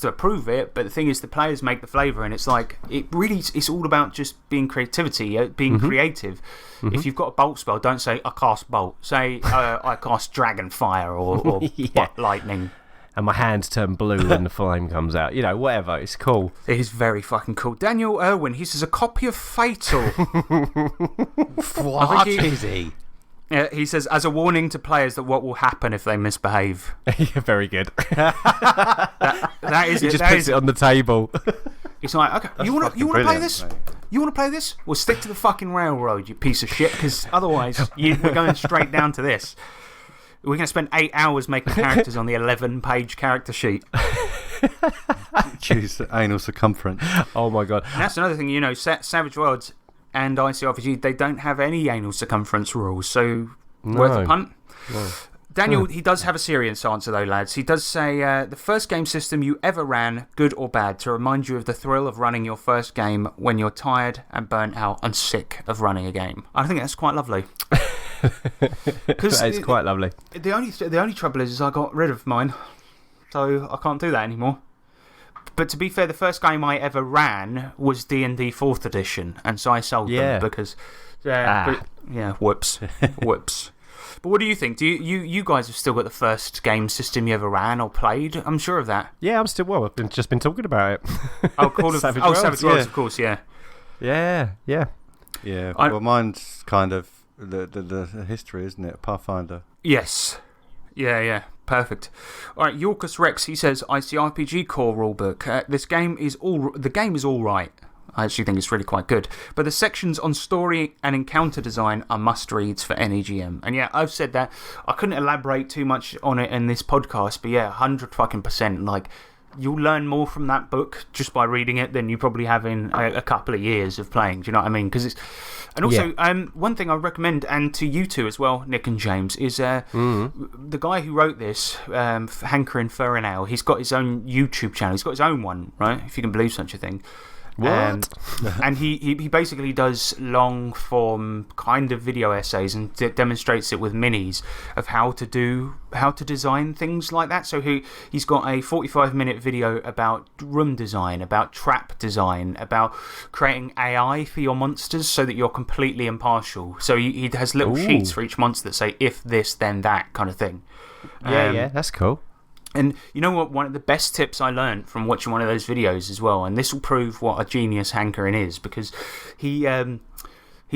Speaker 1: approve it, but the thing is the players make the flavour, and it's like it's all about just being creativity, being creative. If you've got a bolt spell, don't say I cast bolt, say I cast dragon fire or lightning,
Speaker 2: and my hands turn blue when the flame comes out, you know, whatever. It's cool.
Speaker 1: It is very fucking cool. Daniel Irwin, he says a copy of Fatal.
Speaker 3: What is he?
Speaker 1: He says, as a warning to players that what will happen if they misbehave.
Speaker 2: Yeah, very good.
Speaker 1: That is
Speaker 2: he
Speaker 1: it.
Speaker 2: just puts it on the table.
Speaker 1: It's like, okay, you want to play this? Mate. You want to play this? Well, stick to the fucking railroad, you piece of shit, because otherwise we're going straight down to this. We're going to spend 8 hours making characters on the 11-page character sheet.
Speaker 3: Choose anal circumference.
Speaker 2: Oh my god.
Speaker 1: And that's another thing, you know, Savage Worlds and ICRPG, they don't have any anal circumference rules, so worth a punt. No. Daniel, he does have a serious answer though, lads. He does say, the first game system you ever ran, good or bad, to remind you of the thrill of running your first game when you're tired and burnt out and sick of running a game. I think that's quite lovely.
Speaker 2: It's quite lovely.
Speaker 1: The only trouble is I got rid of mine, so I can't do that anymore. But to be fair, the first game I ever ran was D&D 4th edition, and so I sold them because... whoops. Whoops. But what do you think? Do you guys have still got the first game system you ever ran or played? I'm sure of that.
Speaker 2: Yeah, I'm still... Well, I've just been talking about it.
Speaker 1: Oh, Savage Worlds, of course, yeah.
Speaker 2: Yeah.
Speaker 3: Well, mine's kind of the history, isn't it? Pathfinder.
Speaker 1: Yes. Yeah. Perfect. Alright, Yorkus Rex, he says, ICRPG core rulebook. The game is all right. I actually think it's really quite good. But the sections on story and encounter design are must-reads for any GM. And yeah, I've said that. I couldn't elaborate too much on it in this podcast, but yeah, 100%. Like, you'll learn more from that book just by reading it than you probably have in a couple of years of playing. Do you know what I mean? Because it's... And also, one thing I recommend, and to you two as well, Nick and James, is the guy who wrote this, Hankering Fur and Ale, he's got his own YouTube channel. He's got his own one, right? If you can believe such a thing.
Speaker 2: What?
Speaker 1: And he basically does long form kind of video essays and demonstrates it with minis of how to design things like that. So he's got a 45-minute video about room design, about trap design, about creating AI for your monsters so that you're completely impartial. So he has little sheets for each monster that say if this then that kind of thing.
Speaker 2: Yeah, that's cool.
Speaker 1: And you know what? One of the best tips I learned from watching one of those videos as well, and this will prove what a genius hankering is, because he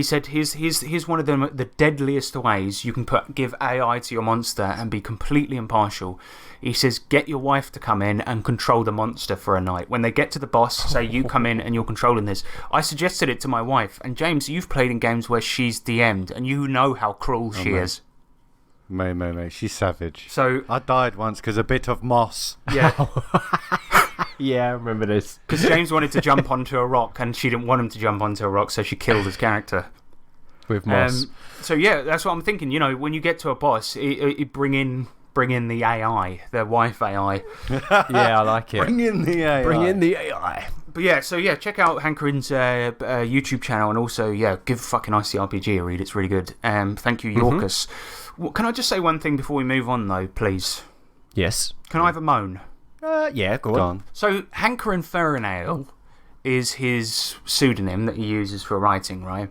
Speaker 1: said here's one of the deadliest ways you can give AI to your monster and be completely impartial. He says, get your wife to come in and control the monster for a night. When they get to the boss, say you come in and you're controlling this. I suggested it to my wife, and James, you've played in games where she's DM'd, and you know how cruel she is.
Speaker 3: Mate, she's savage.
Speaker 1: So
Speaker 3: I died once because a bit of moss.
Speaker 1: Yeah.
Speaker 2: Yeah, I remember this.
Speaker 1: Because James wanted to jump onto a rock and she didn't want him to jump onto a rock, so she killed his character.
Speaker 2: With moss.
Speaker 1: So yeah, that's what I'm thinking. You know, when you get to a boss, bring in the AI, the wife AI.
Speaker 2: Yeah, I like it.
Speaker 3: Bring in the AI.
Speaker 2: Bring in the AI.
Speaker 1: But yeah, so yeah, check out Hankering's YouTube channel, and also give fucking ICRPG a read. It's really good. Thank you, Yorkus. Can I just say one thing before we move on, though, please?
Speaker 2: Yes.
Speaker 1: Can I have a moan?
Speaker 2: Yeah, go on.
Speaker 1: So Hankering Fernale is his pseudonym that he uses for writing, right?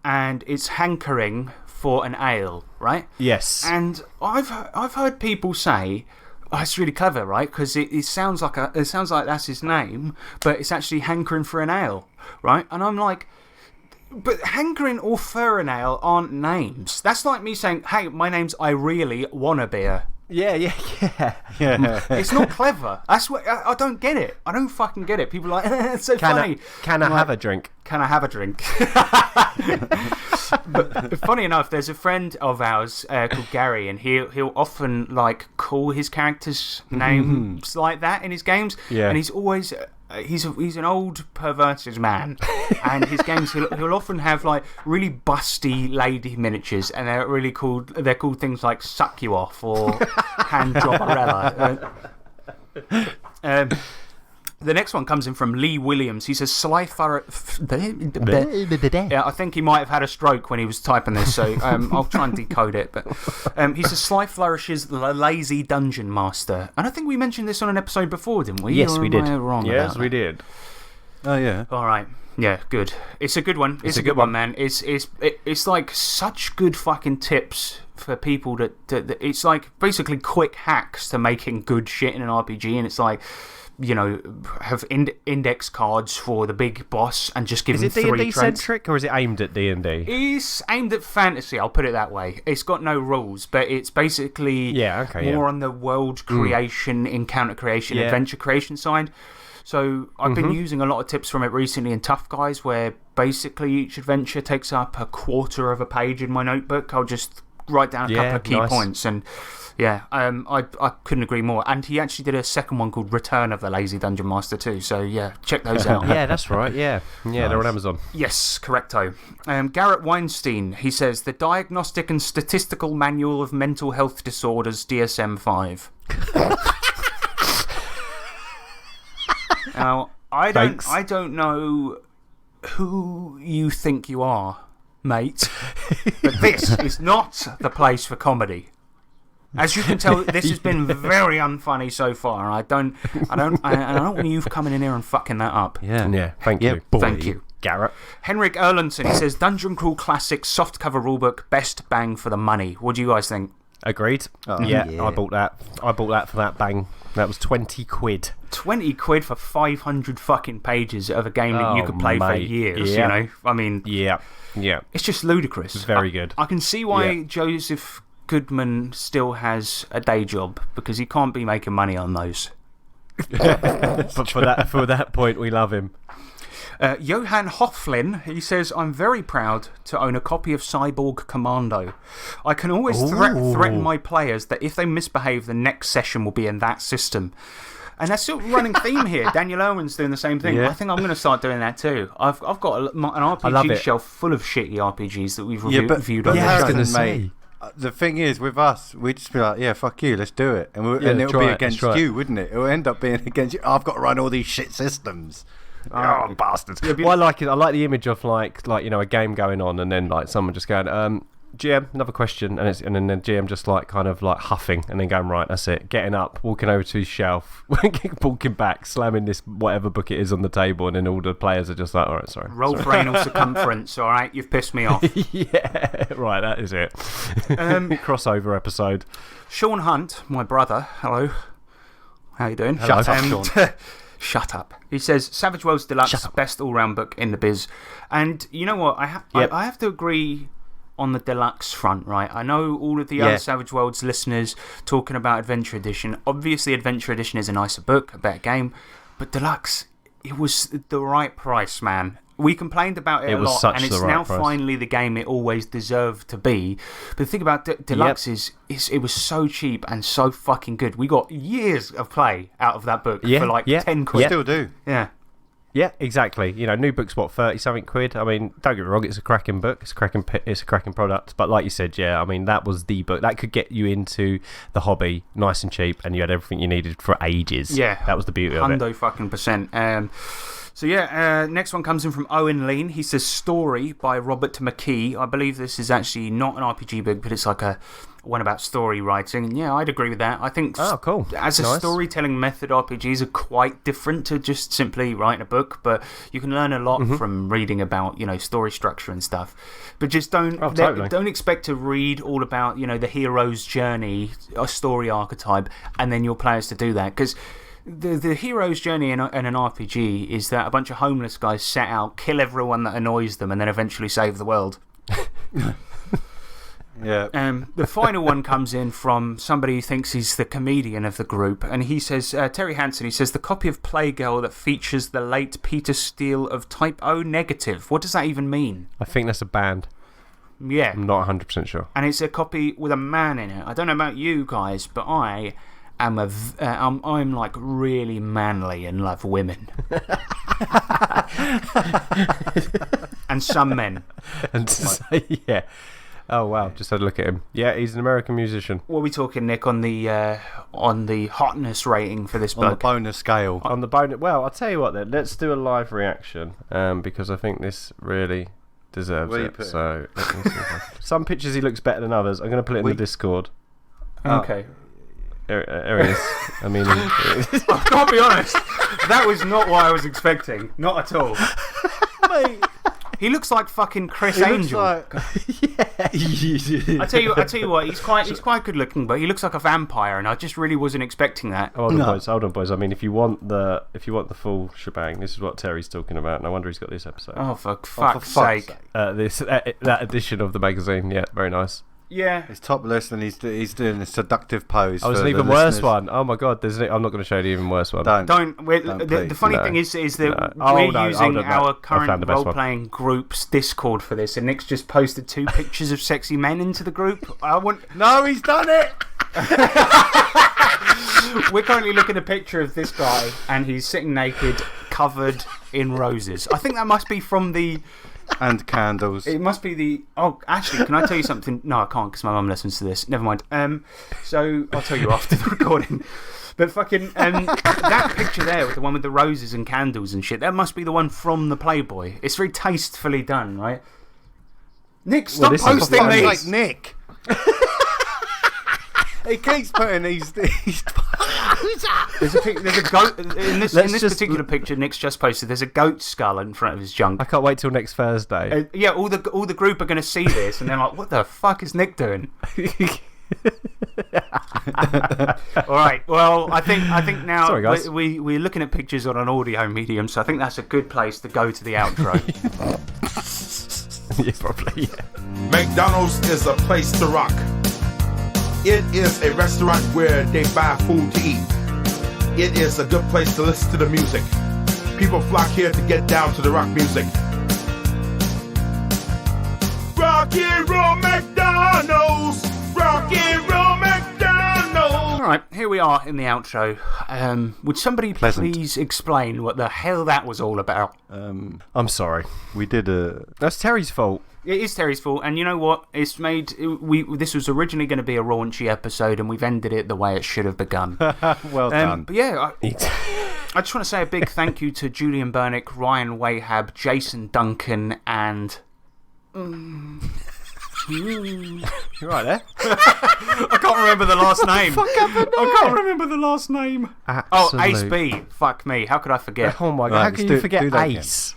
Speaker 1: And it's hankering for an ale, right?
Speaker 2: Yes.
Speaker 1: And I've heard people say, oh, it's really clever, right? Because it sounds like that's his name, but it's actually hankering for an ale, right? And I'm like, but hankering or for an ale aren't names. That's like me saying, hey, my name's I really want a beer.
Speaker 2: Yeah.
Speaker 1: It's not clever. That's what I don't get it. I don't fucking get it. People are like, it's so funny.
Speaker 2: Can I have a drink?
Speaker 1: Can I have a drink? But funny enough, there's a friend of ours called Gary, and he'll often like call his characters names like that in his games.
Speaker 2: Yeah.
Speaker 1: And he's always he's an old perverted man, and his games he'll often have like really busty lady miniatures, and they're really called things like Suck You Off or Hand Jobberella. The next one comes in from Lee Williams. He says, Sly yeah, I think he might have had a stroke when he was typing this, so I'll try and decode it. But he says, Sly Flourishes the Lazy Dungeon Master. And I think we mentioned this on an episode before, didn't we?
Speaker 2: Yes,
Speaker 1: or
Speaker 2: we
Speaker 1: am
Speaker 2: did.
Speaker 1: I wrong
Speaker 2: Yes,
Speaker 1: about
Speaker 2: we
Speaker 1: that?
Speaker 2: did.
Speaker 3: Oh, yeah.
Speaker 1: All right. Yeah, good. It's a good one. It's a good one, man. It's like such good fucking tips for people that it's like basically quick hacks to making good shit in an RPG, and it's like, you know, have index cards for the big boss and just give
Speaker 2: Is
Speaker 1: him
Speaker 2: it
Speaker 1: 3
Speaker 2: D&D
Speaker 1: traits.
Speaker 2: centric or is it aimed at D&D?
Speaker 1: It's aimed at fantasy, I'll put it that way. It's got no rules, but it's basically more on the world creation, encounter creation, adventure creation side. So I've been using a lot of tips from it recently in Tough Guys, where basically each adventure takes up a quarter of a page in my notebook. I'll just write down a couple of key points, and I couldn't agree more. And he actually did a second one called Return of the Lazy Dungeon Master too, so yeah, check those out.
Speaker 2: Yeah, that's right, yeah. Yeah, they're on Amazon.
Speaker 1: Yes, correcto. Garrett Weinstein, he says, The Diagnostic and Statistical Manual of Mental Health Disorders, DSM-5. Now, I don't know who you think you are, mate, but this is not the place for comedy. As you can tell, this has been very unfunny so far, and I don't want you coming in here and fucking that up.
Speaker 2: Yeah, thank you.
Speaker 1: Thank you.
Speaker 2: Garrett.
Speaker 1: Henrik Erlandson, he says, Dungeon Crawl Classic softcover rulebook, best bang for the money. What do you guys think?
Speaker 2: Agreed. Yeah, I bought that. I bought that for that bang. That was 20 quid.
Speaker 1: 20 quid for 500 fucking pages of a game that you could play for years, you know? I mean,
Speaker 2: yeah.
Speaker 1: It's just ludicrous.
Speaker 2: It's very good.
Speaker 1: I can see why Joseph Goodman still has a day job, because he can't be making money on those.
Speaker 2: But for that point, we love him.
Speaker 1: Johan Hofflin, he says, I'm very proud to own a copy of Cyborg Commando. I can always threaten my players that if they misbehave, the next session will be in that system. And that's sort of running theme here. Daniel Owen's doing the same thing.
Speaker 2: Yeah.
Speaker 1: I think I'm going to start doing that too. I've got an RPG shelf full of shitty RPGs that we've reviewed on
Speaker 3: the
Speaker 1: the
Speaker 3: show. Mate, the thing is, with us, we'd just be like, yeah, fuck you, let's do it. And it'll be against you, wouldn't it? It'll end up being against you. Oh, I've got to run all these shit systems.
Speaker 2: Oh, bastards. Well, I like it. I like the image of like you know, a game going on and then like someone just going, GM, another question, and then the GM just like kind of like huffing and then going, right, that's it, getting up, walking over to his shelf, walking back, slamming this whatever book it is on the table, and then all the players are just like, all right, sorry.
Speaker 1: Roll for anal circumference, all right, you've pissed me off.
Speaker 2: Yeah, right, that is it. Crossover episode.
Speaker 1: Sean Hunt, my brother, hello. How you doing?
Speaker 3: Shut up, Sean.
Speaker 1: Shut up. He says, Savage Worlds Deluxe, best all-round book in the biz. And you know what? I have to agree on the deluxe front, right? I know all of the other Savage Worlds listeners talking about Adventure Edition. Obviously, Adventure Edition is a nicer book, a better game. But deluxe, it was the right price, man. We complained about it a lot, and it's now finally the game it always deserved to be. But the thing about Deluxe is it was so cheap and so fucking good. We got years of play out of that book for like 10 quid.
Speaker 3: We still do.
Speaker 1: Yeah.
Speaker 2: Yeah, exactly. You know, new book's what, 30-something quid? I mean, don't get me wrong, it's a cracking book, it's a cracking product. But like you said, I mean, that was the book that could get you into the hobby nice and cheap, and you had everything you needed for ages.
Speaker 1: Yeah,
Speaker 2: that was the beauty of it.
Speaker 1: Hundo fucking percent. So yeah, next one comes in from Owen Lean. He says Story by Robert McKee. I believe this is actually not an RPG book, but it's like a one about story writing. And yeah, I'd agree with that. I think
Speaker 2: cool.
Speaker 1: As a storytelling method, RPGs are quite different to just simply writing a book, but you can learn a lot from reading about, story structure and stuff. But just don't expect to read all about, the hero's journey, a story archetype, and then your players to do that. Because the hero's journey in an RPG is that a bunch of homeless guys set out, kill everyone that annoys them, and then eventually save the world.
Speaker 3: Yeah.
Speaker 1: The final one comes in from somebody who thinks he's the comedian of the group, and he says, Terry Hansen, he says, the copy of Playgirl that features the late Peter Steele of Type O Negative. What does that even mean?
Speaker 2: I think that's a band.
Speaker 1: Yeah.
Speaker 2: I'm not 100% sure.
Speaker 1: And it's a copy with a man in it. I don't know about you guys, but I am I'm like really manly and love women. And some men.
Speaker 2: And yeah. Oh wow! Just had a look at him. Yeah, he's an American musician.
Speaker 1: What are we talking, Nick, on the hotness rating for this book?
Speaker 3: On the bonus scale.
Speaker 2: On the bonus. Well, I'll tell you what then. Let's do a live reaction, because I think this really deserves it. So some pictures he looks better than others. I'm going to put it in the Discord.
Speaker 1: Okay.
Speaker 2: There he is. I mean,
Speaker 1: I can't be honest. That was not what I was expecting. Not at all.
Speaker 3: Mate.
Speaker 1: He looks like fucking Chris Angel. I tell you what, he's quite good looking, but he looks like a vampire, and I just really wasn't expecting that.
Speaker 2: Hold on, boys. I mean, if you want the full shebang, this is what Terry's talking about. No wonder he's got this episode.
Speaker 1: Oh, for fuck's sake!
Speaker 2: That edition of the magazine, yeah, very nice.
Speaker 1: Yeah,
Speaker 3: he's topless and he's doing a seductive pose.
Speaker 2: Oh, there's an even worse one. Oh my god, I'm not going to show you the even worse one.
Speaker 1: Don't. The funny thing is that we're using our current role-playing group's Discord for this, and Nick's just posted 2 pictures of sexy men into the group.
Speaker 3: No, he's done it.
Speaker 1: We're currently looking at a picture of this guy, and he's sitting naked, covered in roses. I think that must be from the.
Speaker 3: And candles.
Speaker 1: It must be the. Oh, actually, can I tell you something? No, I can't because my mum listens to this. Never mind. So I'll tell you after the recording. But fucking that picture there, with the one with the roses and candles and shit, that must be the one from the Playboy. It's very tastefully done, right? Nick, stop posting these.
Speaker 3: Like Nick. He keeps putting these.
Speaker 1: There's a goat in this particular picture Nick's just posted. There's a goat skull in front of his junk.
Speaker 2: I can't wait till next Thursday.
Speaker 1: Yeah, all the group are going to see this, and they're like, "What the fuck is Nick doing?" All right. Well, I think now
Speaker 2: Sorry, guys.
Speaker 1: we're looking at pictures on an audio medium, so I think that's a good place to go to the outro.
Speaker 2: Yeah, probably. Yeah.
Speaker 9: McDonald's is a place to rock. It is a restaurant where they buy food to eat. It is a good place to listen to the music. People flock here to get down to the rock music. Rock and roll McDonald's! Rock and roll McDonald's!
Speaker 1: Alright, here we are in the outro. Would somebody please explain what the hell that was all about?
Speaker 2: I'm sorry.
Speaker 3: We did a.
Speaker 2: That's Terry's fault.
Speaker 1: It is Terry's fault, and you know what? It's made. This was originally going to be a raunchy episode, and we've ended it the way it should have begun.
Speaker 3: Well done.
Speaker 1: But yeah, I just want to say a big thank you to Julian Burnick, Ryan Wahab, Jason Duncan, and.
Speaker 2: You're right there.
Speaker 1: I can't remember the last name. I can't remember the last name.
Speaker 2: Absolute.
Speaker 1: Oh, Ace B. Fuck me. How could I forget?
Speaker 2: Oh my god. How can you forget Ace?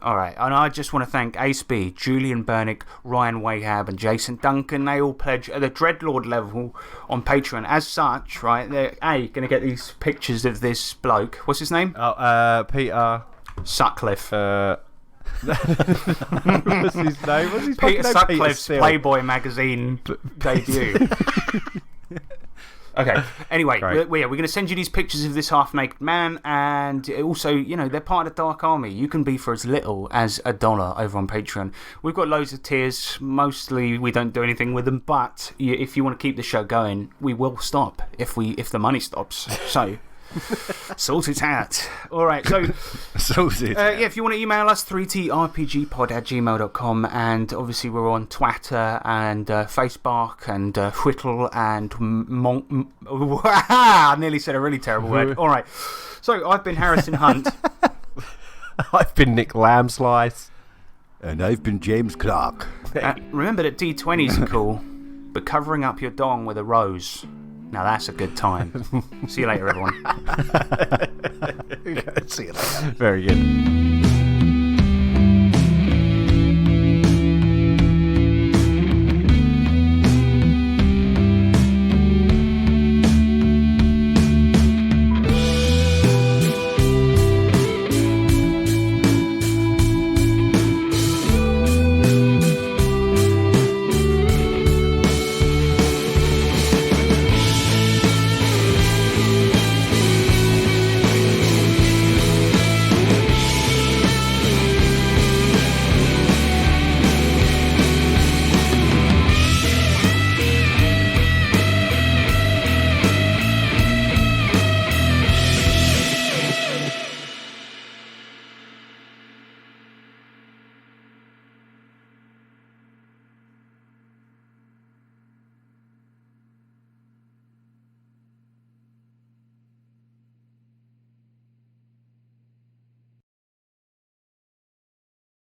Speaker 1: Alright, and I just want to thank Ace B, Julian Burnick, Ryan Wahab, and Jason Duncan. They all pledge at the Dreadlord level on Patreon. As such, right, they're going to get these pictures of this bloke. What's his name?
Speaker 2: Peter
Speaker 1: Sutcliffe.
Speaker 2: What's his name? What's his
Speaker 1: Peter
Speaker 2: name?
Speaker 1: Sutcliffe's
Speaker 2: Peter
Speaker 1: Playboy magazine debut. Okay, anyway, we're going to send you these pictures of this half-naked man, and also, they're part of the Dark Army. You can be for as little as $1 over on Patreon. We've got loads of tiers. Mostly we don't do anything with them, but if you want to keep the show going, we will stop if the money stops. So. Sort it out. Alright, so.
Speaker 3: Sort it
Speaker 1: out. Yeah, if you want to email us, 3trpgpod@gmail.com, and obviously we're on Twitter and Facebook and Whittle and I nearly said a really terrible word. Alright, so I've been Harrison Hunt.
Speaker 2: I've been Nick Lambslice.
Speaker 3: And I've been James Clark.
Speaker 1: Remember that D20s are cool, but covering up your dong with a rose, now that's a good time. See you later, everyone.
Speaker 3: See you later.
Speaker 2: Very good.